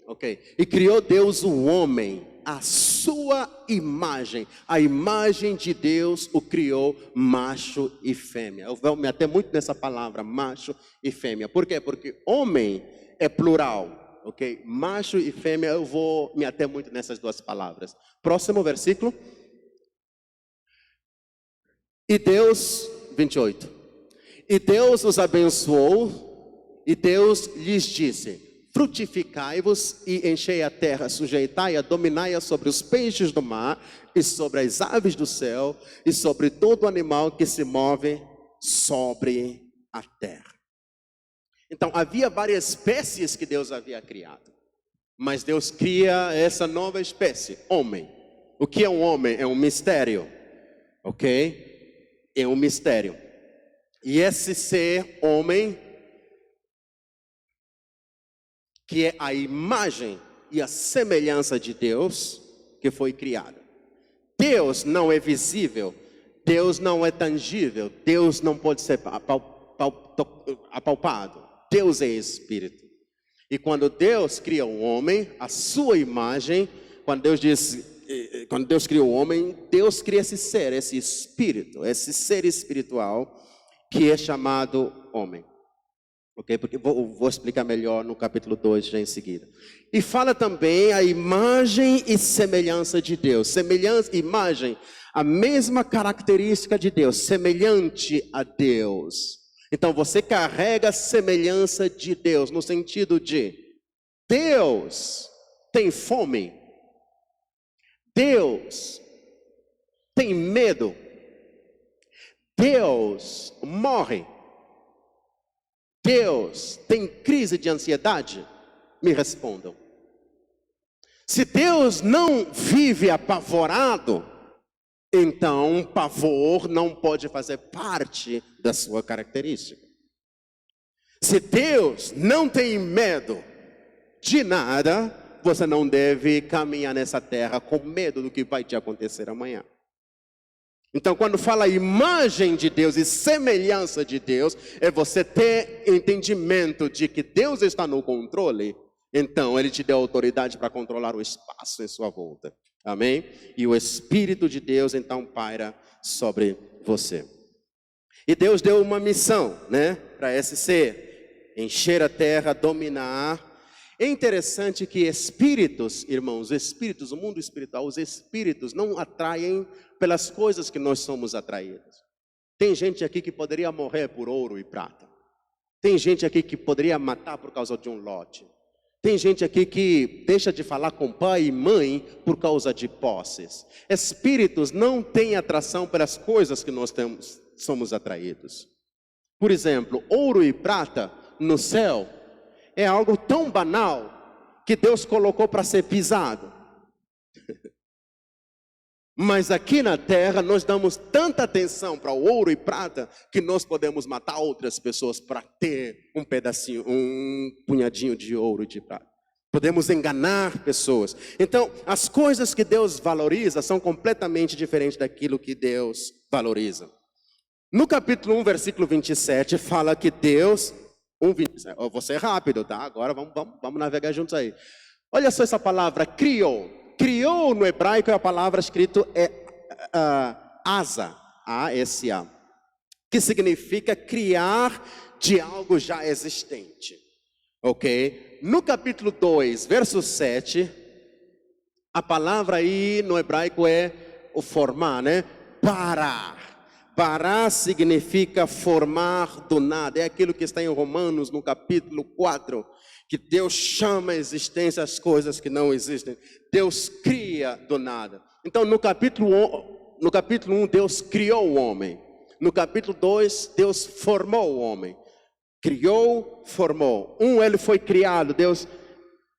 Ok, e criou Deus o homem, a sua imagem, a imagem de Deus o criou, macho e fêmea. Eu vou me ater muito nessa palavra, macho e fêmea. Por quê? Porque homem é plural, ok? Macho e fêmea, eu vou me ater muito nessas duas palavras. Próximo versículo. E Deus, 28. E Deus os abençoou, e Deus lhes disse: frutificai-vos e enchei a terra, sujeitai-a, dominai-a sobre os peixes do mar e sobre as aves do céu e sobre todo animal que se move sobre a terra. Então havia várias espécies que Deus havia criado, mas Deus cria essa nova espécie, homem. O que é um homem? É um mistério, ok? É um mistério. E esse ser homem, que é a imagem e a semelhança de Deus, que foi criada. Deus não é visível, Deus não é tangível, Deus não pode ser apalpado. Deus é espírito. E quando Deus cria o homem, a sua imagem, quando Deus cria o homem, Deus cria esse ser, esse espírito, esse ser espiritual que é chamado homem. Ok? Porque vou explicar melhor no capítulo 2 já em seguida. E fala também a imagem e semelhança de Deus. Semelhança, imagem, a mesma característica de Deus, semelhante a Deus. Então você carrega a semelhança de Deus, no sentido de Deus tem fome, Deus tem medo, Deus morre, Deus tem crise de ansiedade? Me respondam. Se Deus não vive apavorado, então pavor não pode fazer parte da sua característica. Se Deus não tem medo de nada, você não deve caminhar nessa terra com medo do que vai te acontecer amanhã. Então, quando fala imagem de Deus e semelhança de Deus, é você ter entendimento de que Deus está no controle. Então, Ele te deu autoridade para controlar o espaço em sua volta. Amém? E o Espírito de Deus, então, paira sobre você. E Deus deu uma missão, né? Para esse ser. Encher a terra, dominar. É interessante que espíritos, irmãos, espíritos, o mundo espiritual, os espíritos não atraem pelas coisas que nós somos atraídos. Tem gente aqui que poderia morrer por ouro e prata. Tem gente aqui que poderia matar por causa de um lote. Tem gente aqui que deixa de falar com pai e mãe por causa de posses. Espíritos não têm atração pelas coisas que nós somos atraídos. Por exemplo, ouro e prata no céu é algo tão banal que Deus colocou para ser pisado. Mas aqui na terra nós damos tanta atenção para o ouro e prata que nós podemos matar outras pessoas para ter um pedacinho, um punhadinho de ouro e de prata. Podemos enganar pessoas. Então, as coisas que Deus valoriza são completamente diferentes daquilo que Deus valoriza. No capítulo 1, versículo 27, fala que Deus... Eu vou ser rápido, tá? Agora vamos navegar juntos aí. Olha só essa palavra, criou. Criou no hebraico é a palavra escrita asa, A-S-A. que significa criar de algo já existente. Ok? No capítulo 2, verso 7, a palavra aí no hebraico é o formar, né? Parar. Parar significa formar do nada. É aquilo que está em Romanos, no capítulo 4, que Deus chama a existência as coisas que não existem. Deus cria do nada. Então, no capítulo 1, Deus criou o homem. No capítulo 2, Deus formou o homem. Criou, formou. Ele foi criado. Deus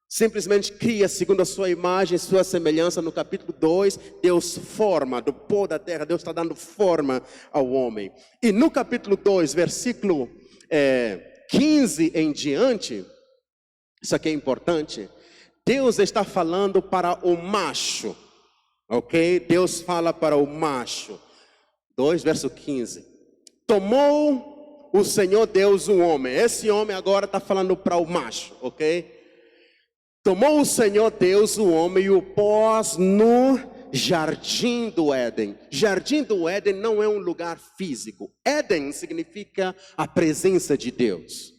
simplesmente cria segundo a sua imagem, sua semelhança. No capítulo 2, Deus forma do pó da terra. Deus está dando forma ao homem. E no capítulo 2, versículo 15 em diante, isso aqui é importante. Deus está falando para o macho. Ok? Deus fala para o macho. 2, verso 15. Tomou o Senhor Deus o homem. Esse homem agora está falando para o macho. Ok? Tomou o Senhor Deus o homem e o pôs no jardim do Éden. Jardim do Éden não é um lugar físico. Éden significa a presença de Deus.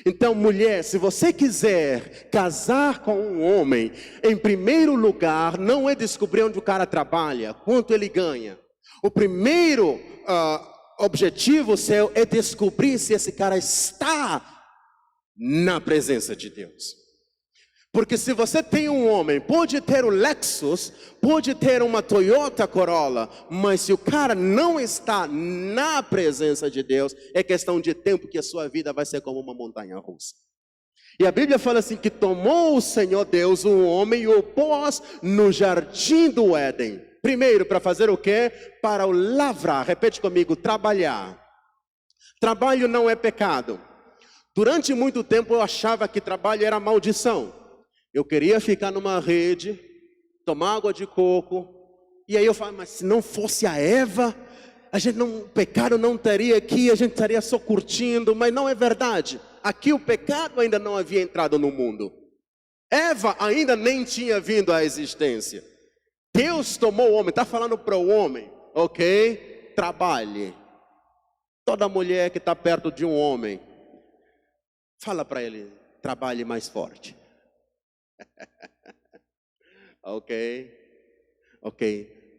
Então, mulher, se você quiser casar com um homem, em primeiro lugar, não é descobrir onde o cara trabalha, quanto ele ganha. O primeiro objetivo seu é descobrir se esse cara está na presença de Deus. Porque se você tem um homem, pode ter o Lexus, pode ter uma Toyota Corolla, mas se o cara não está na presença de Deus, é questão de tempo que a sua vida vai ser como uma montanha russa. E a Bíblia fala assim, que tomou o Senhor Deus um homem e o pôs no jardim do Éden. Primeiro, para fazer o quê? Para o lavrar. Repete comigo, trabalhar. Trabalho não é pecado. Durante muito tempo eu achava que trabalho era maldição. Eu queria ficar numa rede, tomar água de coco, e aí eu falo, mas se não fosse a Eva, o pecado não estaria aqui, a gente estaria só curtindo, mas não é verdade. Aqui o pecado ainda não havia entrado no mundo. Eva ainda nem tinha vindo à existência. Deus tomou o homem, está falando para o homem, ok? Trabalhe. Toda mulher que está perto de um homem, fala para ele, trabalhe mais forte. Ok?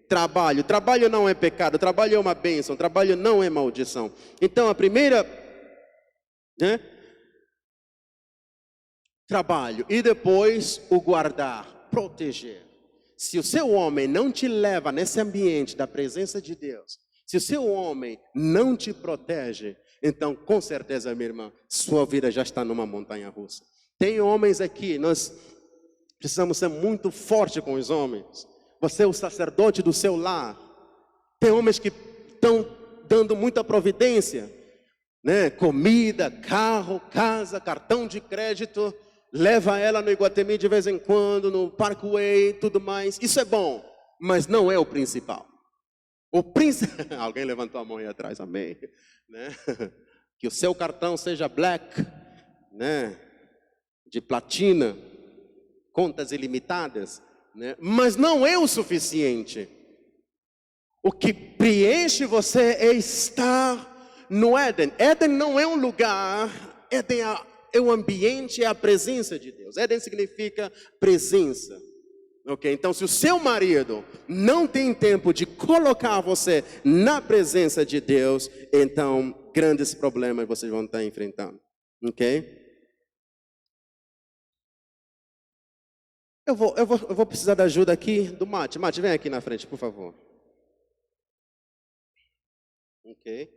Trabalho não é pecado, trabalho é uma bênção, trabalho não é maldição. Então a primeira, trabalho, e depois o guardar, proteger. Se o seu homem não te leva nesse ambiente da presença de Deus, se o seu homem não te protege, então com certeza, minha irmã, sua vida já está numa montanha russa. Tem homens aqui, nós precisamos ser muito fortes com os homens. Você é o sacerdote do seu lar. Tem homens que estão dando muita providência, né? Comida, carro, casa, cartão de crédito. Leva ela no Iguatemi de vez em quando, no Parkway, tudo mais. Isso é bom, mas não é o principal. Alguém levantou a mão aí atrás, amém. Né? Que o seu cartão seja black, né? De platina, contas ilimitadas, né? Mas não é o suficiente. O que preenche você é estar no Éden. Éden não é um lugar, Éden é o ambiente, é a presença de Deus. Éden significa presença. Ok? Então, se o seu marido não tem tempo de colocar você na presença de Deus, então grandes problemas vocês vão estar enfrentando. Ok? Eu vou precisar da ajuda aqui do Mate. Mate, vem aqui na frente, por favor. Ok?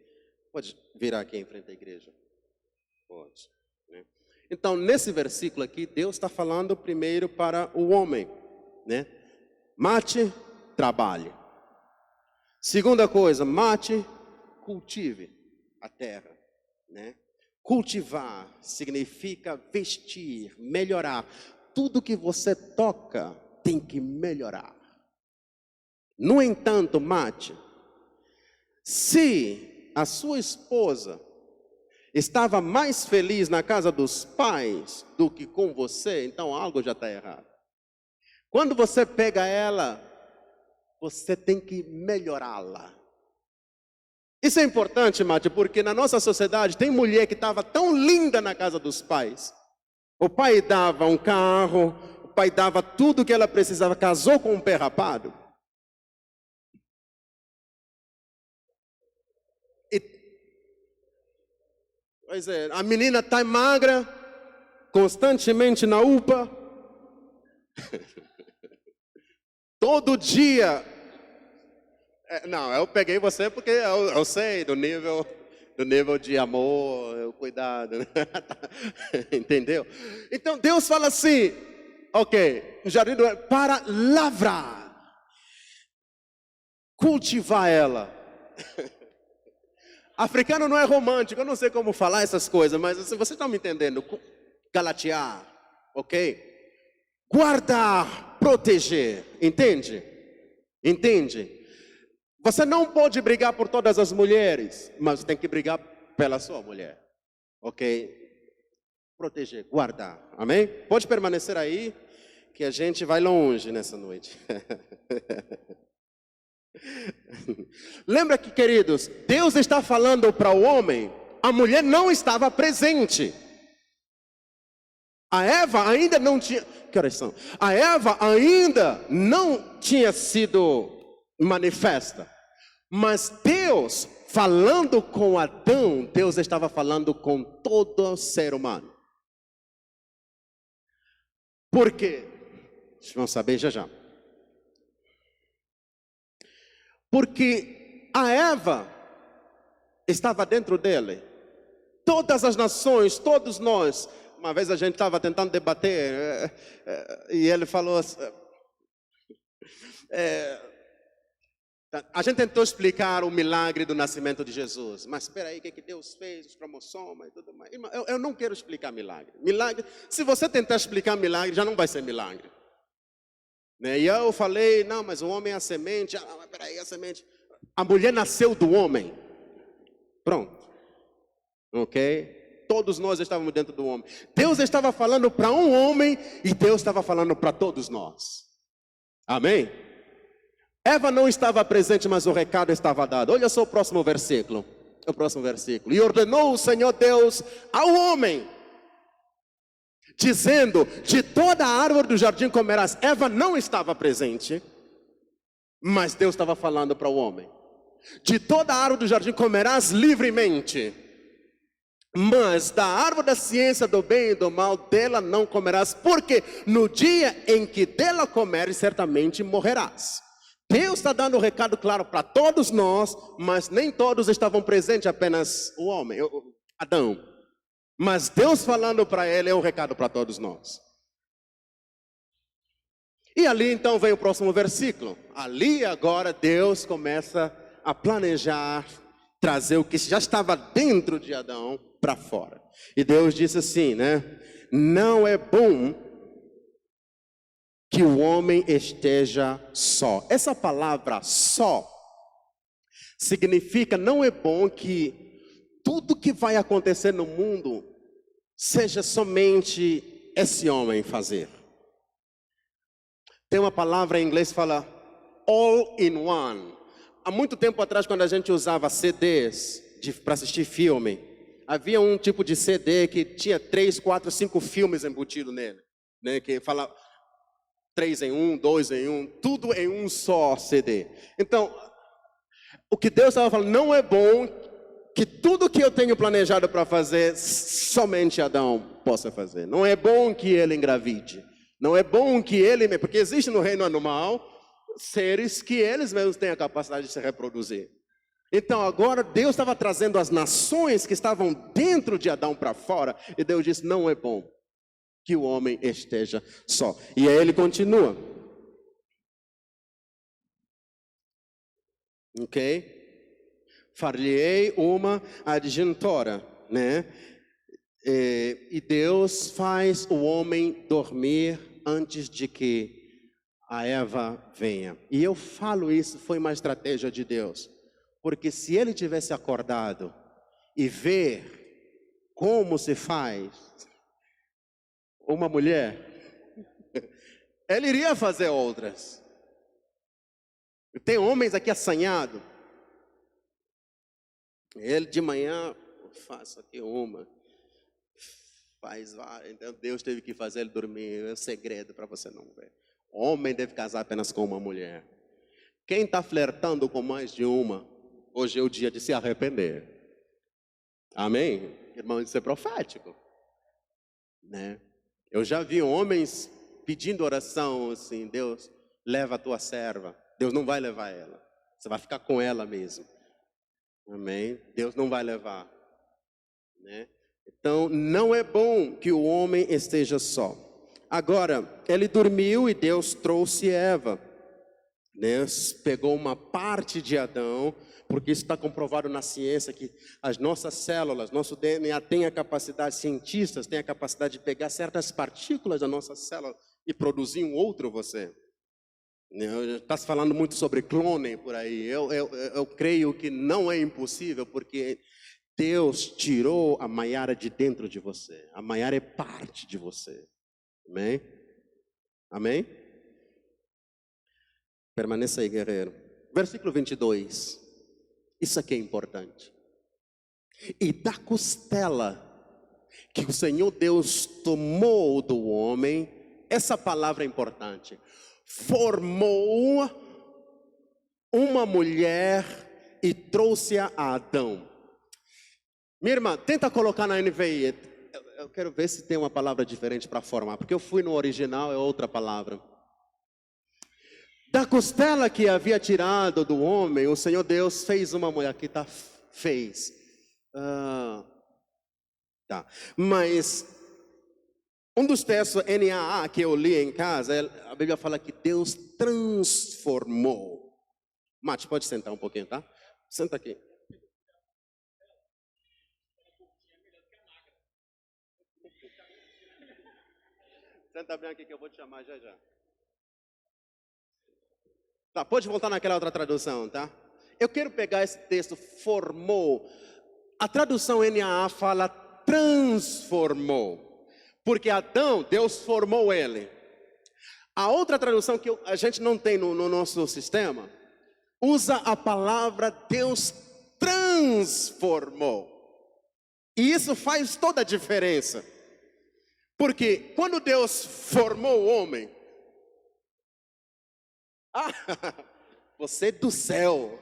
Pode virar aqui em frente à igreja. Pode. Né? Então, nesse versículo aqui, Deus está falando primeiro para o homem. Né? Mate, trabalhe. Segunda coisa, mate, cultive a terra. Né? Cultivar significa vestir, melhorar. Tudo que você toca tem que melhorar. No entanto, mate, se a sua esposa estava mais feliz na casa dos pais do que com você, então algo já está errado. Quando você pega ela, você tem que melhorá-la. Isso é importante, Mate, porque na nossa sociedade tem mulher que estava tão linda na casa dos pais. O pai dava um carro, o pai dava tudo que ela precisava, casou com um pé rapado. E, pois é, a menina está magra, constantemente na UPA. Todo dia. Não, eu peguei você porque eu sei do nível de amor, cuidado. Entendeu? Então Deus fala assim, ok, o jardim do para lavrar, cultivar ela. Africano não é romântico, eu não sei como falar essas coisas, mas assim, vocês estão me entendendo? Galatear, ok? Guardar, proteger, entende? Entende? Você não pode brigar por todas as mulheres, mas tem que brigar pela sua mulher, ok? Proteger, guardar, amém? Pode permanecer aí, que a gente vai longe nessa noite. Lembra que, queridos, Deus está falando para o homem, a mulher não estava presente. A Eva ainda não tinha, que horas são? A Eva ainda não tinha sido manifesta. Mas Deus, falando com Adão, Deus estava falando com todo ser humano. Por quê? Vocês vão saber já já. Porque a Eva estava dentro dele. Todas as nações, todos nós. Uma vez a gente estava tentando debater e ele falou assim, a gente tentou explicar o milagre do nascimento de Jesus, mas espera aí, o que Deus fez, os cromossomas e tudo mais. Eu não quero explicar milagre. Milagre, se você tentar explicar milagre, já não vai ser milagre. Né? E eu falei, não, mas o homem é a semente. Mas espera aí, a semente. A mulher nasceu do homem. Pronto. Ok? Todos nós estávamos dentro do homem. Deus estava falando para um homem e Deus estava falando para todos nós. Amém? Eva não estava presente, mas o recado estava dado. Olha só o próximo versículo. O próximo versículo. E ordenou o Senhor Deus ao homem, dizendo, de toda a árvore do jardim comerás. Eva não estava presente, mas Deus estava falando para o homem. De toda a árvore do jardim comerás livremente, mas da árvore da ciência do bem e do mal, dela não comerás, porque no dia em que dela comeres, certamente morrerás. Deus está dando um recado claro para todos nós, mas nem todos estavam presentes, apenas o homem, Adão. Mas Deus falando para ele é um recado para todos nós. E ali então vem o próximo versículo. Ali agora Deus começa a planejar, trazer o que já estava dentro de Adão para fora. E Deus disse assim, né? Não é bom que o homem esteja só. Essa palavra só significa não é bom que tudo que vai acontecer no mundo seja somente esse homem fazer. Tem uma palavra em inglês que fala all in one. Há muito tempo atrás, quando a gente usava CDs para assistir filme, havia um tipo de CD que tinha 3, 4, 5 filmes embutidos nele, né? Que fala 3 em 1, 2 em 1, tudo em um só CD. Então, o que Deus estava falando, não é bom que tudo que eu tenho planejado para fazer, somente Adão possa fazer. Não é bom que ele engravide. Não é bom que ele... Porque existe no reino animal seres que eles mesmos têm a capacidade de se reproduzir. Então agora Deus estava trazendo as nações que estavam dentro de Adão para fora. E Deus disse, não é bom que o homem esteja só. E aí ele continua. Ok? Far-lhe-ei uma adjuntora, né? E Deus faz o homem dormir antes de que a Eva venha. E eu falo isso, foi uma estratégia de Deus. Porque se ele tivesse acordado e ver como se faz uma mulher, ele iria fazer outras. Tem homens aqui assanhados. Ele de manhã, faço aqui uma, faz várias. Então Deus teve que fazer ele dormir. É um segredo para você não ver. Homem deve casar apenas com uma mulher. Quem está flertando com mais de uma, hoje é o dia de se arrepender. Amém? Irmão, isso é profético, né? Eu já vi homens pedindo oração assim: Deus, leva a tua serva. Deus não vai levar ela. Você vai ficar com ela mesmo. Amém? Deus não vai levar, né? Então, não é bom que o homem esteja só. Agora, ele dormiu e Deus trouxe Eva. Deus pegou uma parte de Adão, porque isso está comprovado na ciência, que as nossas células, nosso DNA tem a capacidade, cientistas têm a capacidade de pegar certas partículas da nossa célula e produzir um outro você. Está se falando muito sobre clone por aí. Eu creio que não é impossível, porque Deus tirou a Maiara de dentro de você. A Maiara é parte de você. Amém? Amém? Permaneça aí, guerreiro. Versículo 22. Isso aqui é importante. E da costela que o Senhor Deus tomou do homem, essa palavra é importante. Formou uma mulher e trouxe-a a Adão. Minha irmã, tenta colocar na NVI. Eu quero ver se tem uma palavra diferente para formar, porque eu fui no original, é outra palavra. Da costela que havia tirado do homem, o Senhor Deus fez uma mulher. Aqui está, fez. Tá. Mas um dos textos NAA que eu li em casa, a Bíblia fala que Deus transformou. Mate, pode sentar um pouquinho, tá? Senta aqui. Senta bem aqui que eu vou te chamar já já. Tá, pode voltar naquela outra tradução, tá? Eu quero pegar esse texto, formou. A tradução NAA fala transformou. Porque Adão, Deus formou ele. A outra tradução que a gente não tem no nosso sistema, usa a palavra Deus transformou. E isso faz toda a diferença. Porque quando Deus formou o homem, você é do céu.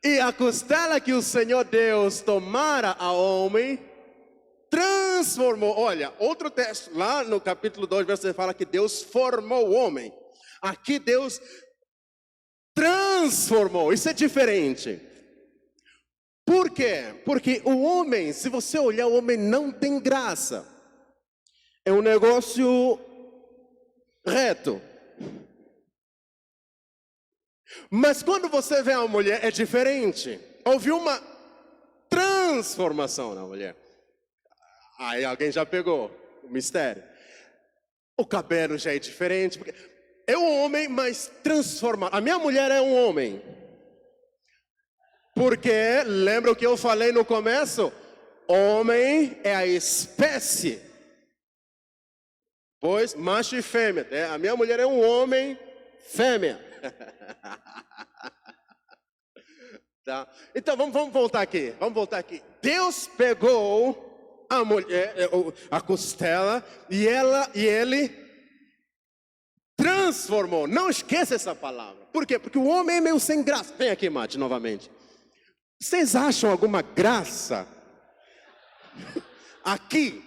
E a costela que o Senhor Deus tomara ao homem, transformou. Olha, outro texto, lá no capítulo 2, você fala que Deus formou o homem. Aqui Deus transformou. Isso é diferente. Por quê? Porque o homem, se você olhar, o homem não tem graça. É um negócio reto. Mas quando você vê a mulher, é diferente. Houve uma transformação na mulher. Aí alguém já pegou o mistério. O cabelo já é diferente. Porque é um homem, mas transformado. A minha mulher é um homem. Porque, lembra o que eu falei no começo? Homem é a espécie. Pois, macho e fêmea. A minha mulher é um homem, fêmea. Tá? Então, vamos voltar aqui. Vamos voltar aqui. Deus pegou a mulher, a costela, e ele transformou. Não esqueça essa palavra. Por quê? Porque o homem é meio sem graça. Vem aqui, Mate, novamente. Vocês acham alguma graça aqui?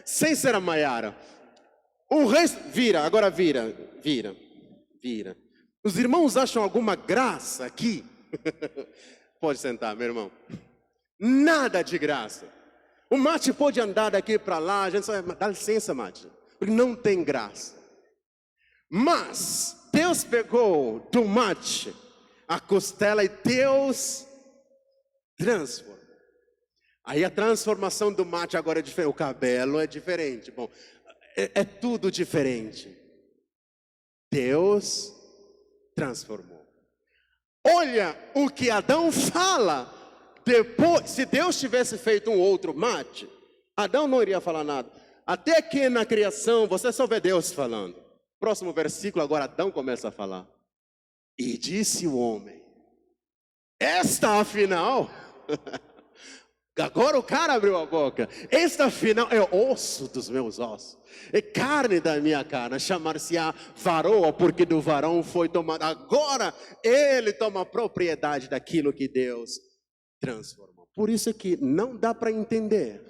Sem ser a Maiara. O resto, agora vira. Os irmãos acham alguma graça aqui? Pode sentar, meu irmão. Nada de graça. O Mate pode andar daqui para lá, a gente só dá licença, Mate, porque não tem graça. Mas Deus pegou do Mate a costela e Deus transformou. Aí a transformação do Mate agora é diferente. O cabelo é diferente. Bom, é tudo diferente. Deus transformou. Olha o que Adão fala. Depois, se Deus tivesse feito um outro Mate, Adão não iria falar nada. Até que na criação você só vê Deus falando. Próximo versículo, agora Adão começa a falar. E disse o homem: esta afinal, agora o cara abriu a boca, esta afinal é osso dos meus ossos, é carne da minha carne, chamar-se-á varoa, porque do varão foi tomado. Agora ele toma propriedade daquilo que Deus transformou. Por isso é que não dá para entender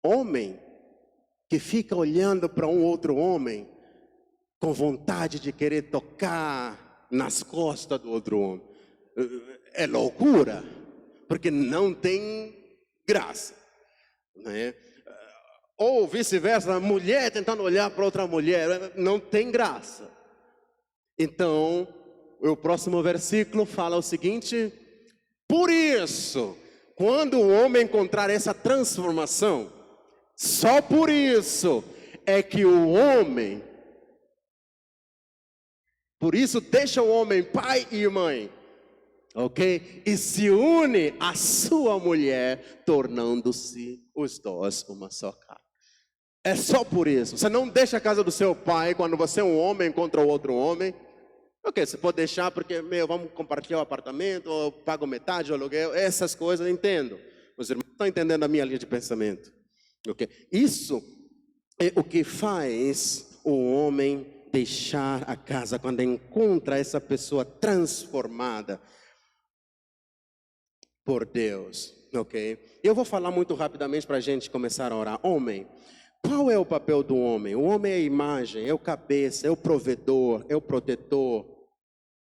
homem que fica olhando para um outro homem com vontade de querer tocar nas costas do outro homem. É loucura, porque não tem graça, né? Ou vice-versa, mulher tentando olhar para outra mulher, não tem graça. Então, o próximo versículo fala o seguinte: por isso, quando o homem encontrar essa transformação, só por isso é que o homem, por isso deixa o homem pai e mãe, ok? E se une à sua mulher, tornando-se os dois uma só carne. É só por isso. Você não deixa a casa do seu pai quando você é um homem contra o outro homem. Ok, você pode deixar porque, vamos compartilhar o apartamento, ou pago metade do aluguel, essas coisas, eu entendo. Os irmãos estão entendendo a minha linha de pensamento. Ok? Isso é o que faz o homem deixar a casa, quando encontra essa pessoa transformada por Deus, ok? Eu vou falar muito rapidamente para a gente começar a orar. Homem, qual é o papel do homem? O homem é a imagem, é o cabeça, é o provedor, é o protetor,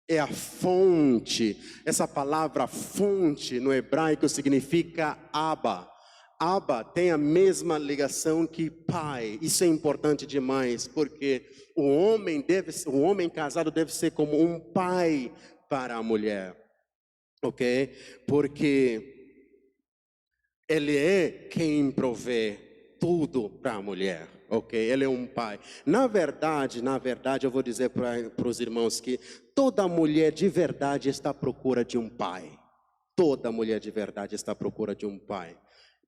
é a fonte. Essa palavra fonte no hebraico significa Abba. Abba tem a mesma ligação que pai. Isso é importante demais, porque o homem casado deve ser como um pai para a mulher. Ok? Porque ele é quem provê tudo para a mulher, ok? Ele é um pai. Na verdade, eu vou dizer para os irmãos que toda mulher de verdade está à procura de um pai. Toda mulher de verdade está à procura de um pai.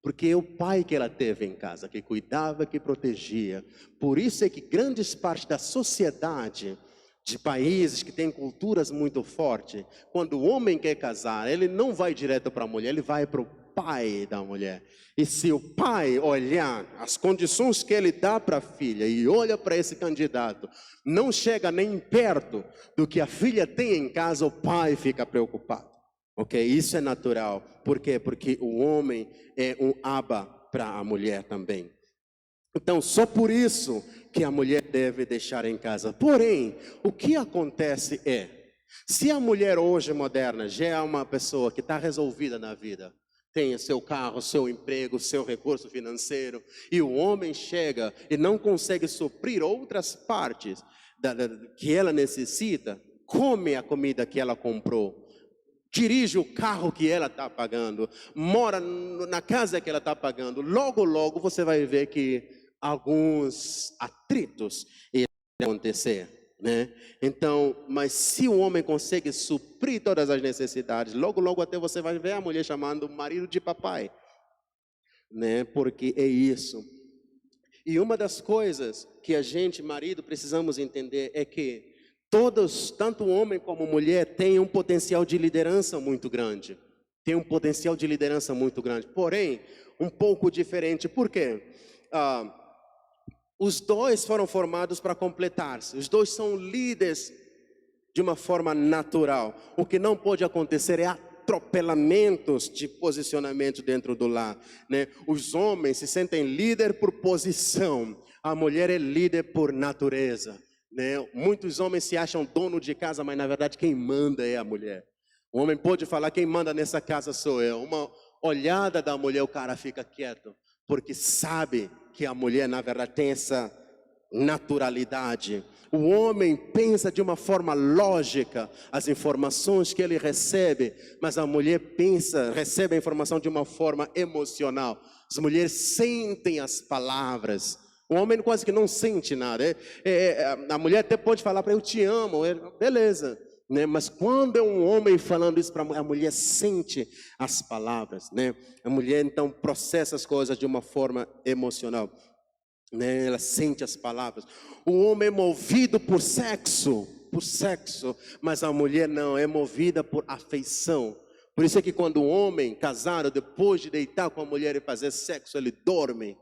Porque é o pai que ela teve em casa, que cuidava, que protegia. Por isso é que grandes partes da sociedade, de países que têm culturas muito fortes, quando o homem quer casar, ele não vai direto para a mulher, ele vai para o pai da mulher. E se o pai olhar as condições que ele dá para a filha e olha para esse candidato, não chega nem perto do que a filha tem em casa, o pai fica preocupado. Ok? Isso é natural. Por quê? Porque o homem é um aba para a mulher também. Então, só por isso que a mulher deve deixar em casa. Porém, o que acontece é, se a mulher hoje moderna já é uma pessoa que está resolvida na vida, tem o seu carro, seu emprego, seu recurso financeiro, e o homem chega e não consegue suprir outras partes que ela necessita, come a comida que ela comprou, dirige o carro que ela está pagando, mora na casa que ela está pagando, logo você vai ver que alguns atritos irão acontecer, né? Então, mas se o homem consegue suprir todas as necessidades, logo até você vai ver a mulher chamando o marido de papai, né? Porque é isso. E uma das coisas que a gente, marido, precisamos entender é que todos, tanto homem como mulher, têm um potencial de liderança muito grande. Tem um potencial de liderança muito grande, porém, um pouco diferente. Por quê? Os dois foram formados para completar-se. Os dois são líderes de uma forma natural. O que não pode acontecer é atropelamentos de posicionamento dentro do lar, né? Os homens se sentem líder por posição. A mulher é líder por natureza, né? Muitos homens se acham dono de casa, mas na verdade quem manda é a mulher. O homem pode falar, quem manda nessa casa sou eu. Uma olhada da mulher, o cara fica quieto, porque sabe que a mulher na verdade tem essa naturalidade. O homem pensa de uma forma lógica as informações que ele recebe, mas a mulher recebe a informação de uma forma emocional. As mulheres sentem as palavras. O homem quase que não sente nada. A mulher até pode falar para eu te amo, beleza, né? Mas quando é um homem falando isso para a mulher, sente as palavras, né? A mulher então processa as coisas de uma forma emocional, né? Ela sente as palavras. O homem é movido por sexo, por sexo, mas a mulher não, é movida por afeição. Por isso é que quando um homem casado, depois de deitar com a mulher e fazer sexo, ele dorme.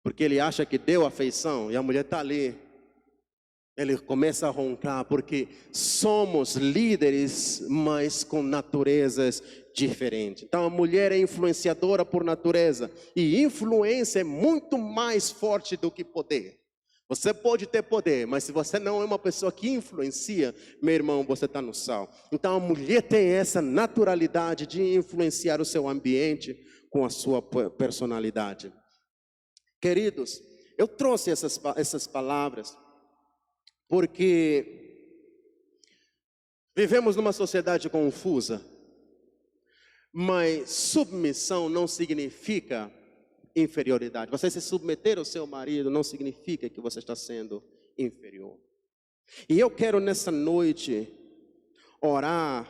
Porque ele acha que deu afeição e a mulher está ali. Ele começa a roncar, porque somos líderes, mas com naturezas diferentes. Então a mulher é influenciadora por natureza. E influência é muito mais forte do que poder. Você pode ter poder, mas se você não é uma pessoa que influencia, meu irmão, você está no sal. Então a mulher tem essa naturalidade de influenciar o seu ambiente com a sua personalidade. Queridos, eu trouxe essas palavras porque vivemos numa sociedade confusa, mas submissão não significa inferioridade. Você se submeter ao seu marido não significa que você está sendo inferior. E eu quero nessa noite orar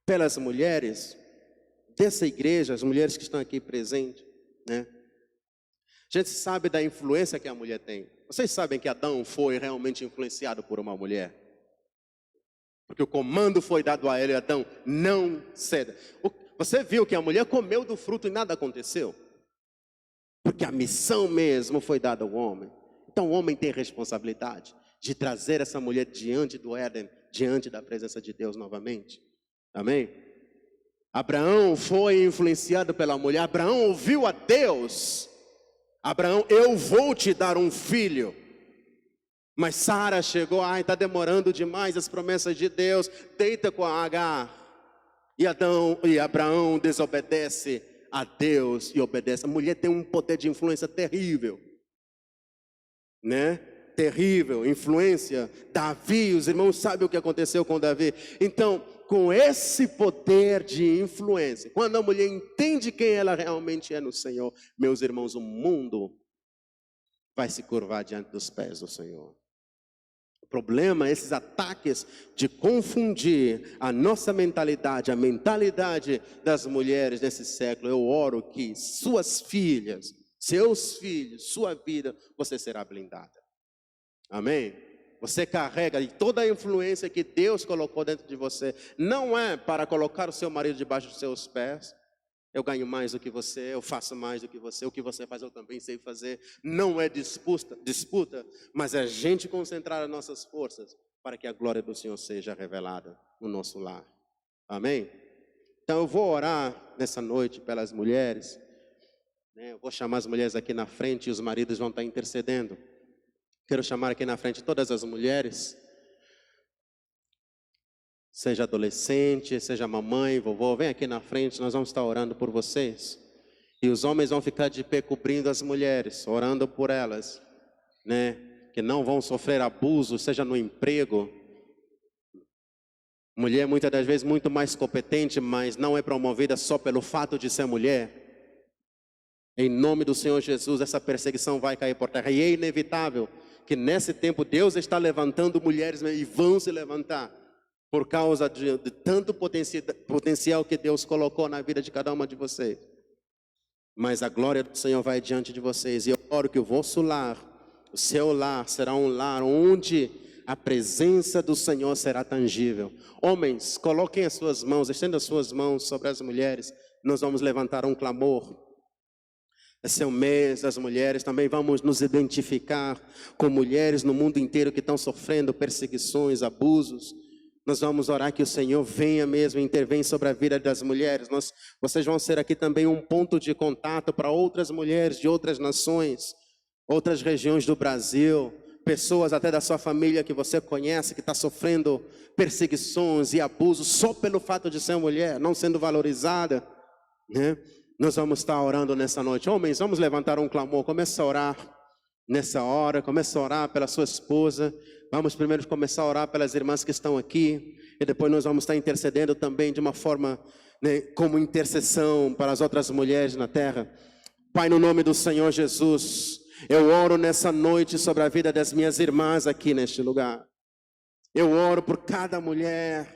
pelas mulheres dessa igreja, as mulheres que estão aqui presentes, né? A gente sabe da influência que a mulher tem. Vocês sabem que Adão foi realmente influenciado por uma mulher? Porque o comando foi dado a ele, Adão, não ceda. Você viu que a mulher comeu do fruto e nada aconteceu? Porque a missão mesmo foi dada ao homem. Então o homem tem responsabilidade de trazer essa mulher diante do Éden, diante da presença de Deus novamente. Amém? Abraão foi influenciado pela mulher. Abraão ouviu a Deus. Abraão, eu vou te dar um filho. Mas Sara chegou, está demorando demais as promessas de Deus. Deita com a Agar. E Abraão desobedece a Deus e obedece. A mulher tem um poder de influência terrível, né? Terrível, influência. Davi, os irmãos sabem o que aconteceu com Davi. Então, com esse poder de influência, quando a mulher entende quem ela realmente é no Senhor, meus irmãos, o mundo vai se curvar diante dos pés do Senhor. O problema é esses ataques de confundir a nossa mentalidade, a mentalidade das mulheres nesse século. Eu oro que suas filhas, seus filhos, sua vida, você será blindada. Amém? Você carrega e toda a influência que Deus colocou dentro de você. Não é para colocar o seu marido debaixo dos seus pés. Eu ganho mais do que você, eu faço mais do que você, o que você faz eu também sei fazer. Não é disputa, mas é a gente concentrar as nossas forças para que a glória do Senhor seja revelada no nosso lar. Amém? Então eu vou orar nessa noite pelas mulheres, né? Eu vou chamar as mulheres aqui na frente e os maridos vão estar intercedendo. Quero chamar aqui na frente todas as mulheres. Seja adolescente, seja mamãe, vovô, vem aqui na frente, nós vamos estar orando por vocês. E os homens vão ficar de pé cobrindo as mulheres, orando por elas, né? Que não vão sofrer abuso, seja no emprego. Mulher muitas das vezes muito mais competente, mas não é promovida só pelo fato de ser mulher. Em nome do Senhor Jesus, essa perseguição vai cair por terra. E é inevitável que nesse tempo Deus está levantando mulheres e vão se levantar. Por causa de tanto potencial que Deus colocou na vida de cada uma de vocês. Mas a glória do Senhor vai diante de vocês. E eu oro que o vosso lar, o seu lar, será um lar onde a presença do Senhor será tangível. Homens, coloquem as suas mãos, estendam as suas mãos sobre as mulheres. Nós vamos levantar um clamor. Esse é o mês das mulheres. Também vamos nos identificar com mulheres no mundo inteiro que estão sofrendo perseguições, abusos. Nós vamos orar que o Senhor venha mesmo e intervenha sobre a vida das mulheres. Vocês vão ser aqui também um ponto de contato para outras mulheres de outras nações, outras regiões do Brasil, pessoas até da sua família que você conhece, que está sofrendo perseguições e abusos só pelo fato de ser mulher, não sendo valorizada, né? Nós vamos estar orando nessa noite. Homens, vamos levantar um clamor, comece a orar nessa hora, comece a orar pela sua esposa. Vamos primeiro começar a orar pelas irmãs que estão aqui, e depois nós vamos estar intercedendo também de uma forma, né, como intercessão para as outras mulheres na terra. Pai, no nome do Senhor Jesus, eu oro nessa noite sobre a vida das minhas irmãs aqui neste lugar. Eu oro por cada mulher.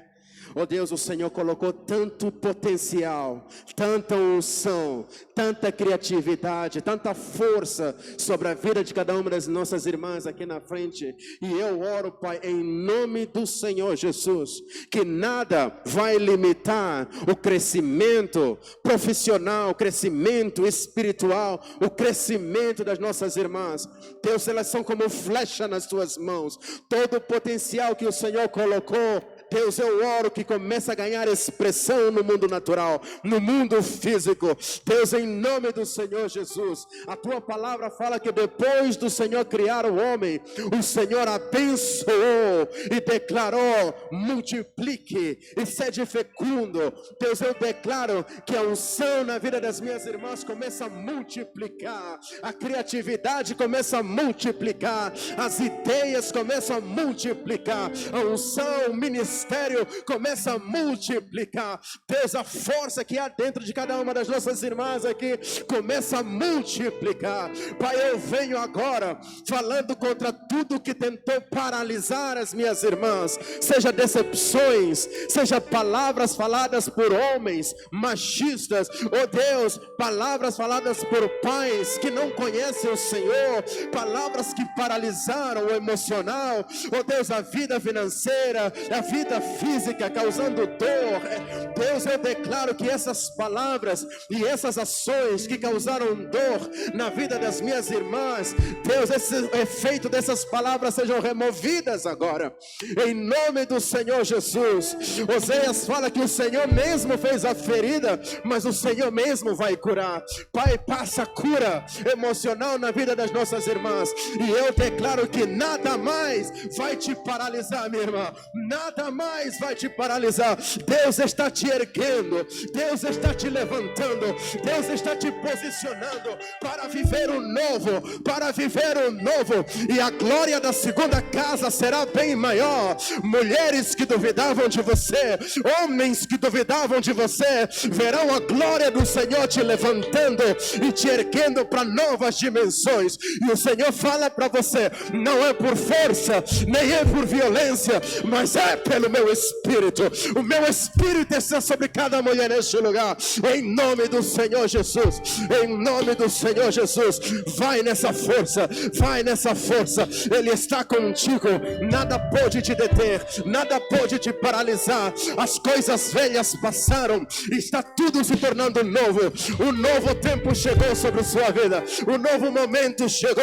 Oh Deus, o Senhor colocou tanto potencial, tanta unção, tanta criatividade, tanta força sobre a vida de cada uma das nossas irmãs aqui na frente. E eu oro, Pai, em nome do Senhor Jesus, que nada vai limitar o crescimento profissional, o crescimento espiritual, o crescimento das nossas irmãs. Deus, elas são como flecha nas tuas mãos. Todo o potencial que o Senhor colocou, Deus, eu oro que comece a ganhar expressão no mundo natural, no mundo físico. Deus, em nome do Senhor Jesus, a tua palavra fala que depois do Senhor criar o homem, o Senhor abençoou e declarou: multiplique e sede fecundo. Deus, eu declaro que a unção na vida das minhas irmãs começa a multiplicar, a criatividade começa a multiplicar, as ideias começam a multiplicar, a unção, o ministério começa a multiplicar. Deus, a força que há dentro de cada uma das nossas irmãs aqui começa a multiplicar. Pai, eu venho agora falando contra tudo que tentou paralisar as minhas irmãs, seja decepções, seja palavras faladas por homens machistas, oh Deus, palavras faladas por pais que não conhecem o Senhor, palavras que paralisaram o emocional, oh Deus, a vida financeira, a vida física, causando dor. Deus, eu declaro que essas palavras e essas ações que causaram dor na vida das minhas irmãs, Deus, esse efeito dessas palavras sejam removidas agora, em nome do Senhor Jesus. Oséias fala que o Senhor mesmo fez a ferida, mas o Senhor mesmo vai curar. Pai, passa cura emocional na vida das nossas irmãs, e eu declaro que nada mais vai te paralisar, minha irmã, nada mais vai te paralisar. Deus está te erguendo, Deus está te levantando, Deus está te posicionando para viver o novo, para viver o novo, e a glória da segunda casa será bem maior. Mulheres que duvidavam de você, homens que duvidavam de você, verão a glória do Senhor te levantando e te erguendo para novas dimensões. E o Senhor fala para você: não é por força, nem é por violência, mas é pelo meu Espírito. O meu Espírito está sobre cada mulher neste lugar, em nome do Senhor Jesus, em nome do Senhor Jesus. Vai nessa força, vai nessa força, Ele está contigo, nada pode te deter, nada pode te paralisar. As coisas velhas passaram, está tudo se tornando novo. O novo tempo chegou sobre a sua vida, o novo momento chegou.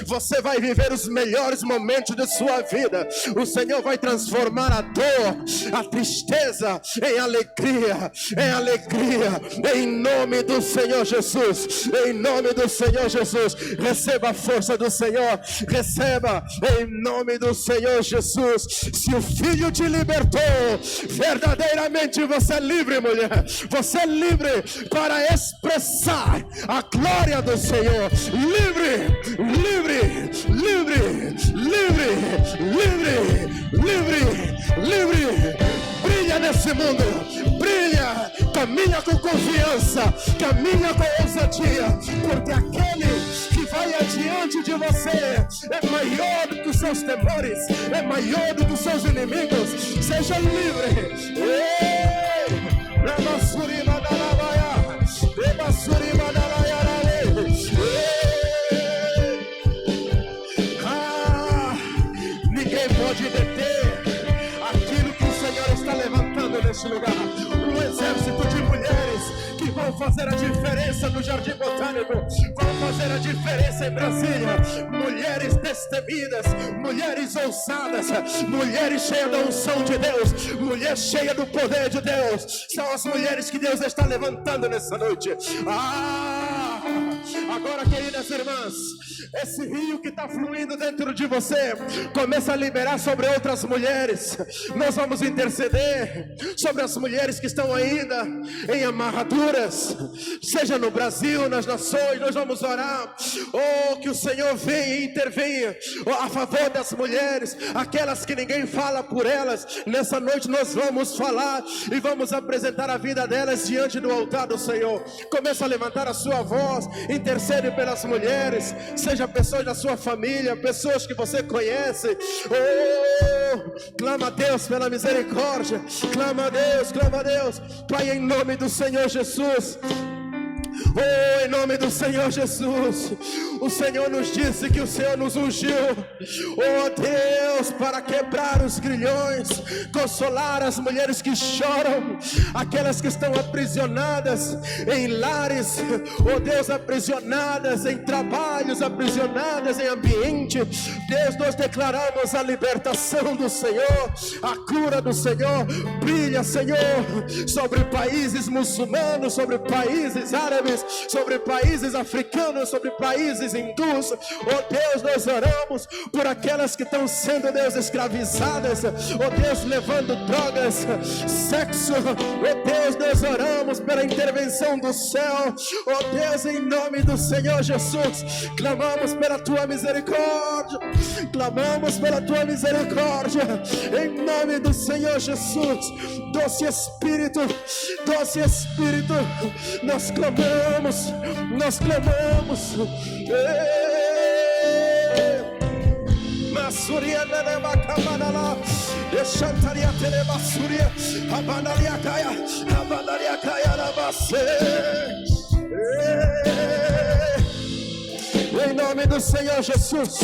Você vai viver os melhores momentos de sua vida. O Senhor vai transformar a dor, a tristeza em alegria, em alegria, em nome do Senhor Jesus, em nome do Senhor Jesus. Receba a força do Senhor, receba em nome do Senhor Jesus. Se o Filho te libertou, verdadeiramente você é livre, mulher. Você é livre para expressar a glória do Senhor. Livre, livre, livre, livre, livre, livre, livre. Brilha nesse mundo, brilha, caminha com confiança, caminha com ousadia, porque aquele que vai adiante de você é maior do que os seus temores, é maior do que os seus inimigos. Seja livre. Ninguém pode deter aquilo que o Senhor está levantando neste lugar. Um exército de mulheres que vão fazer a diferença no Jardim Botânico, vão fazer a diferença em Brasília. Mulheres destemidas, mulheres ousadas, mulheres cheias da unção de Deus, mulheres cheias do poder de Deus. São as mulheres que Deus está levantando nessa noite. Agora, queridas irmãs, esse rio que está fluindo dentro de você começa a liberar sobre outras mulheres. Nós vamos interceder sobre as mulheres que estão ainda em amarraduras, seja no Brasil, nas nações. Nós vamos orar, que o Senhor venha e intervenha a favor das mulheres, aquelas que ninguém fala por elas. Nessa noite nós vamos falar e vamos apresentar a vida delas diante do altar do Senhor. Começa a levantar a sua voz, interceder intercede pelas mulheres, seja pessoas da sua família, pessoas que você conhece. Oh, clama a Deus pela misericórdia, clama a Deus, clama a Deus. Pai, em nome do Senhor Jesus. Oh, em nome do Senhor Jesus, o Senhor nos disse que o Senhor nos ungiu, oh Deus, para quebrar os grilhões, consolar as mulheres que choram, aquelas que estão aprisionadas em lares, oh Deus, aprisionadas em trabalhos, aprisionadas em ambiente. Deus, nós declaramos a libertação do Senhor, a cura do Senhor. Brilha, Senhor, sobre países muçulmanos, sobre países árabes, sobre países africanos, sobre países hindus. Oh Deus, nós oramos por aquelas que estão sendo, Deus, escravizadas, oh Deus, levando drogas, sexo. Oh Deus, nós oramos pela intervenção do céu. Oh Deus, em nome do Senhor Jesus, clamamos pela tua misericórdia, clamamos pela tua misericórdia, em nome do Senhor Jesus. Doce Espírito, nós clamamos, nós clamamos. Masuria neleva kamanala, eshantaria televa suria, abandaria kaya na base. Em nome do Senhor Jesus.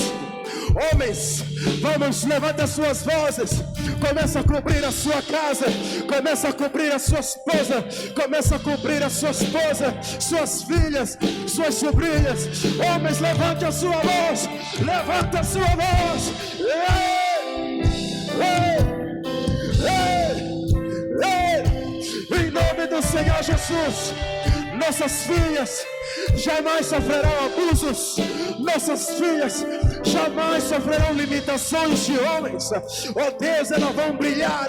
Homens, vamos, levanta suas vozes, começa a cobrir a sua casa, começa a cobrir a sua esposa, começa a cobrir a sua esposa, suas filhas, suas sobrinhas. Homens, levante a sua voz, levanta a sua voz. Em nome do Senhor Jesus, nossas filhas jamais sofrerão abusos, nossas filhas jamais sofrerão limitações de homens. Oh Deus, elas vão brilhar,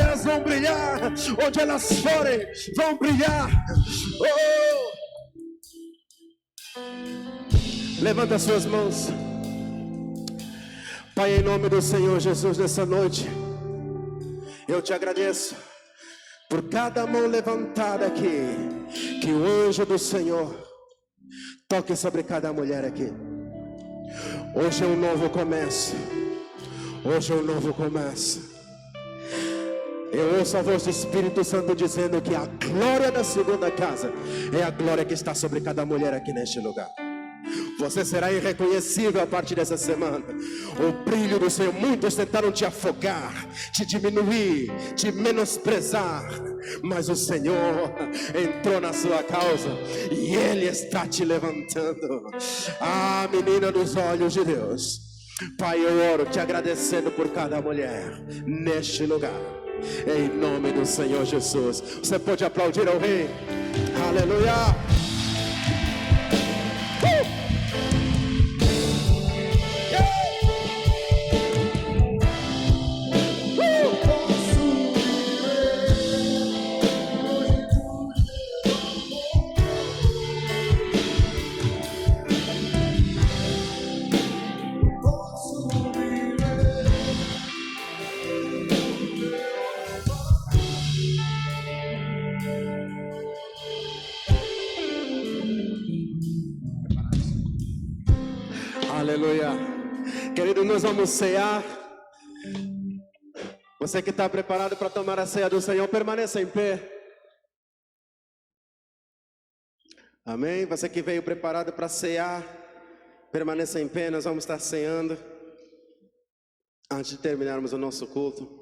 onde elas forem, vão brilhar. Levanta suas mãos. Pai, em nome do Senhor Jesus, nessa noite eu te agradeço por cada mão levantada aqui. Que o anjo do Senhor toque sobre cada mulher aqui. Hoje é um novo começo. Hoje é um novo começo. Eu ouço a voz do Espírito Santo dizendo que a glória da segunda casa é a glória que está sobre cada mulher aqui neste lugar. Você será irreconhecível a partir dessa semana. O brilho do Senhor. Muitos tentaram te afogar, te diminuir, te menosprezar, mas o Senhor entrou na sua causa e Ele está te levantando. Ah, menina dos olhos de Deus. Pai, eu oro te agradecendo por cada mulher neste lugar, em nome do Senhor Jesus. Você pode aplaudir ao Rei. Aleluia. Aleluia. Querido, nós vamos cear. Você que está preparado para tomar a ceia do Senhor, permaneça em pé. Amém? Você que veio preparado para cear, permaneça em pé. Nós vamos estar ceando antes de terminarmos o nosso culto.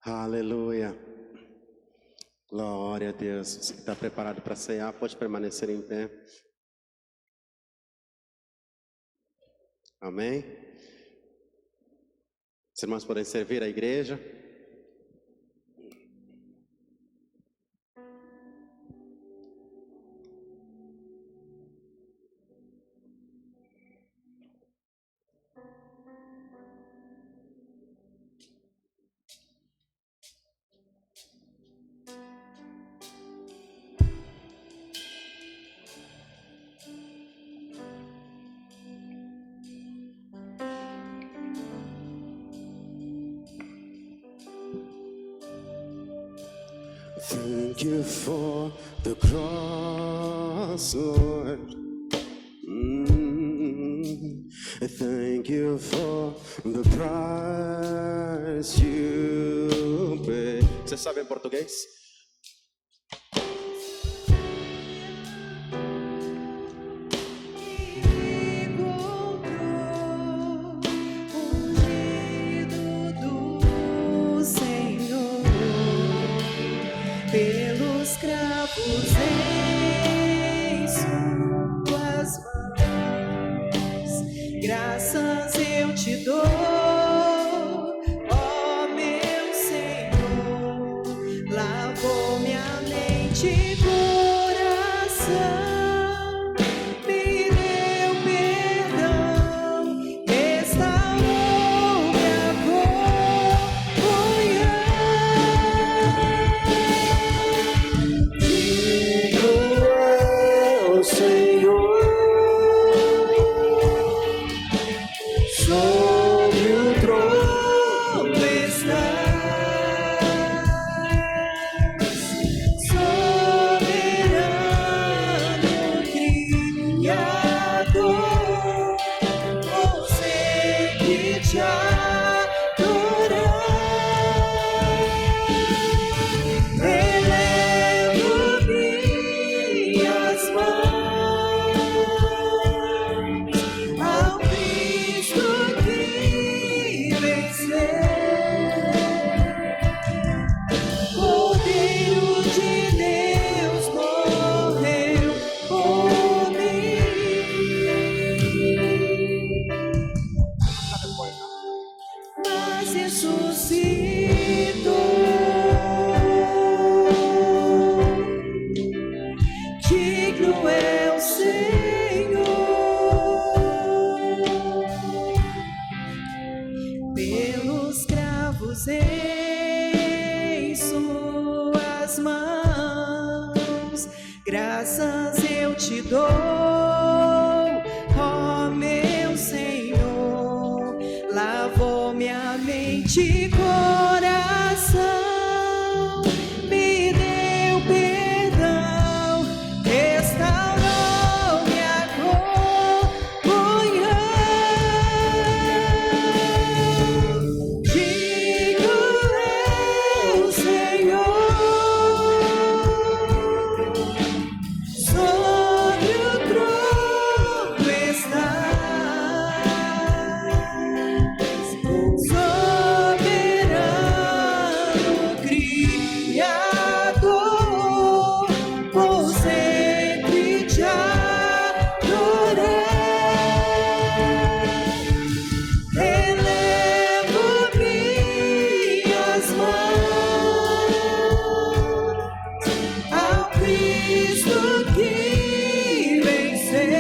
Aleluia. Glória a Deus. Você que está preparado para cear, pode permanecer em pé. Amém. Os irmãos podem servir a igreja. Thank you for the cross, Lord. Thank you for the price you paid. Você sabe em português? Pelos cravos em suas mãos, graças eu te dou, ó meu Senhor, lavou minha mente e coração, me deu perdão, restaurou minha comunhão. Senhor, sobre o trono estás, soberano Criador, vou sempre te adorar. Elevo minhas mãos ao Cristo que venceu, Cordeiro de Deus morreu por mim, mas ressuscitou. Digno é o Senhor, pelos cravos em suas mãos, graças eu te dou, ó meu Senhor, lavou minha mente e coração, me deu perdão, restaurou minha comunhão. Digno é o Senhor, sobre o trono estás, soberano Criador, vou sempre te adorar. Elevo minhas mãos ao Cristo que venceu,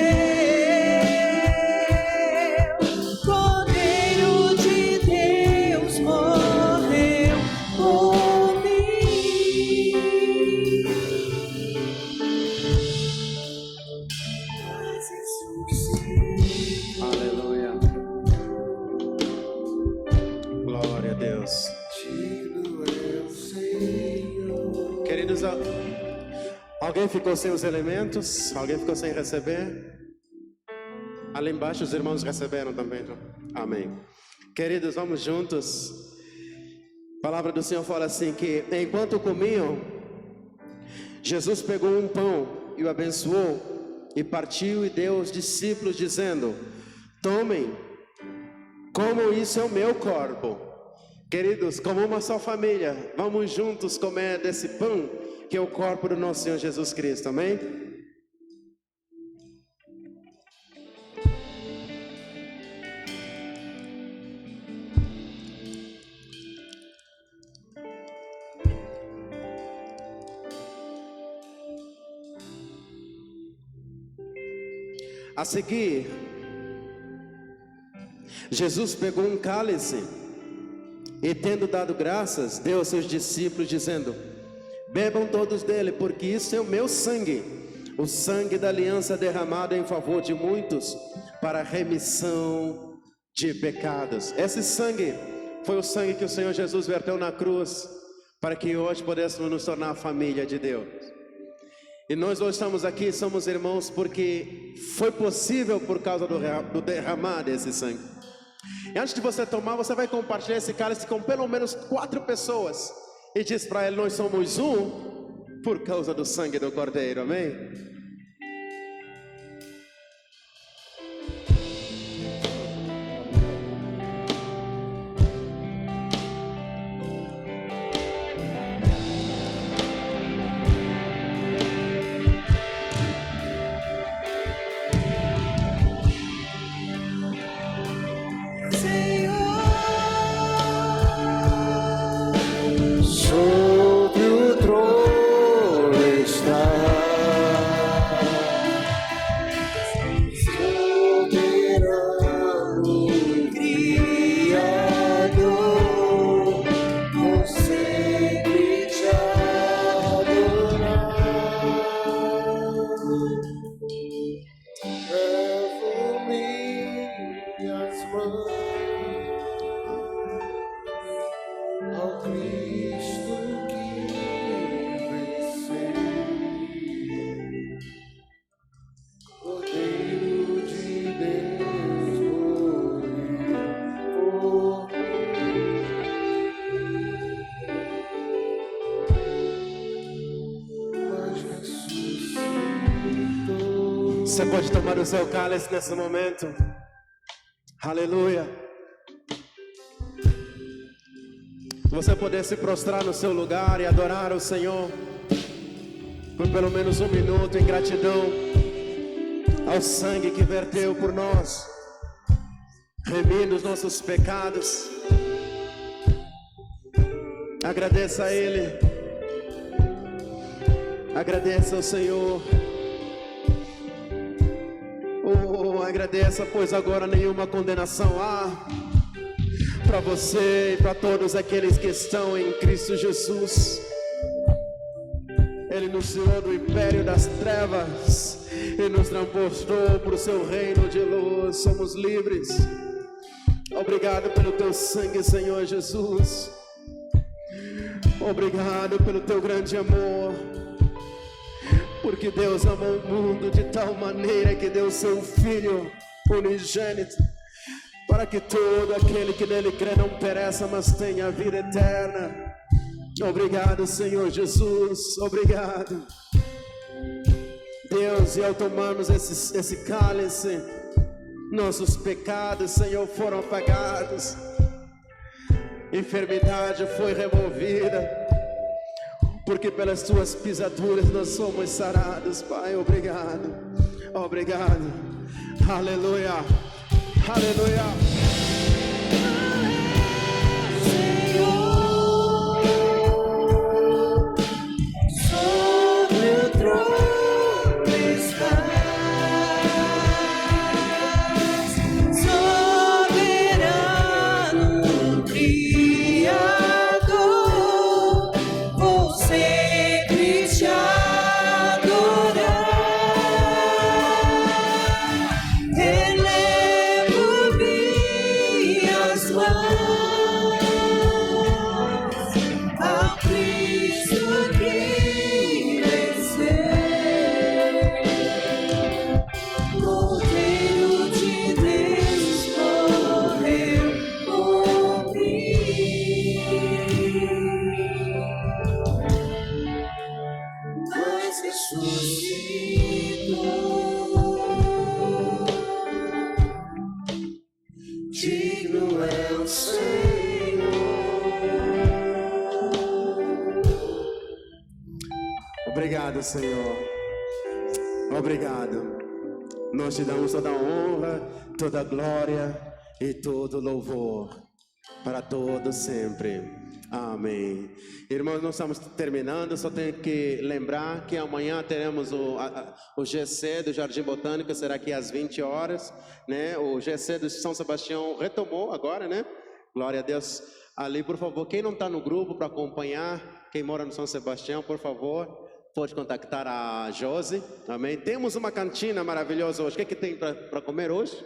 Cordeiro de Deus morreu por mim, mas ressuscitou. Aleluia. Glória a Deus. Queridos, alguém ficou sem os elementos? Alguém ficou sem receber? Ali embaixo os irmãos receberam também. Não? Amém. Queridos, vamos juntos. A palavra do Senhor fala assim que enquanto comiam, Jesus pegou um pão e o abençoou e partiu e deu aos discípulos dizendo: tomem, comam, isso é o meu corpo. Queridos, como uma só família, vamos juntos comer desse pão que é o corpo do nosso Senhor Jesus Cristo, amém? A seguir, Jesus pegou um cálice e, tendo dado graças, deu aos seus discípulos dizendo: bebam todos dele, porque isso é o meu sangue, o sangue da aliança derramado em favor de muitos para a remissão de pecados. Esse sangue foi o sangue que o Senhor Jesus verteu na cruz para que hoje pudéssemos nos tornar a família de Deus. E nós hoje estamos aqui, somos irmãos, porque foi possível por causa do derramar desse sangue. E antes de você tomar, você vai compartilhar esse cálice com pelo menos 4 pessoas. E diz para ele: nós somos um por causa do sangue do Cordeiro, amém? Sobre o trono está soberano Criador, por sempre te adorar. Levo-me as mãos ao Cristo que venceu, Cordeiro de Deus morreu por mim, mas ressuscitou. Você pode tomar o seu cálice nesse momento. Aleluia. Você poder se prostrar no seu lugar e adorar o Senhor por pelo menos 1 minuto em gratidão ao sangue que verteu por nós, remindo os nossos pecados. Agradeça a Ele, agradeça ao Senhor. Agradeça, pois agora nenhuma condenação há para você e para todos aqueles que estão em Cristo Jesus. Ele nos tirou do império das trevas e nos transportou para o seu reino de luz. Somos livres. Obrigado pelo teu sangue, Senhor Jesus. Obrigado pelo teu grande amor, porque Deus amou o mundo de tal maneira que deu seu Filho unigênito, para que todo aquele que nele crê não pereça, mas tenha a vida eterna. Obrigado, Senhor Jesus, obrigado. Deus, e ao tomarmos esse cálice, nossos pecados, Senhor, foram apagados, enfermidade foi removida, porque pelas tuas pisaduras nós somos sarados, Pai. Obrigado, obrigado, aleluia, aleluia. Digno é o Senhor. Obrigado, Senhor. Obrigado. Nós te damos toda a honra, toda a glória e todo louvor para todos sempre. Amém. Irmãos, nós estamos terminando. Só tenho que lembrar que amanhã teremos o GC do Jardim Botânico, será aqui às 20 horas, né? O GC do São Sebastião retomou agora, né? Glória a Deus. Ali, por favor, quem não está no grupo para acompanhar, quem mora no São Sebastião, por favor, pode contactar a Josi. Amém. Temos uma cantina maravilhosa hoje. O que tem para comer hoje?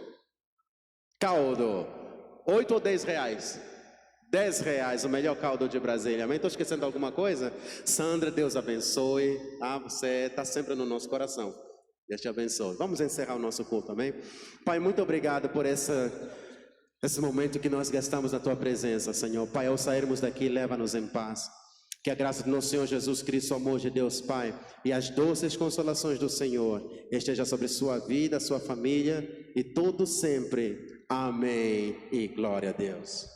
Caldo. 8 ou 10 reais? R$10, o melhor caldo de Brasília. Amém? Estou esquecendo alguma coisa? Sandra, Deus abençoe. Você está sempre no nosso coração. Deus te abençoe. Vamos encerrar o nosso culto, amém? Pai, muito obrigado por esse momento que nós gastamos na Tua presença, Senhor. Pai, ao sairmos daqui, leva-nos em paz. Que a graça do nosso Senhor Jesus Cristo, o amor de Deus Pai e as doces consolações do Senhor esteja sobre sua vida, sua família e todo sempre. Amém e glória a Deus.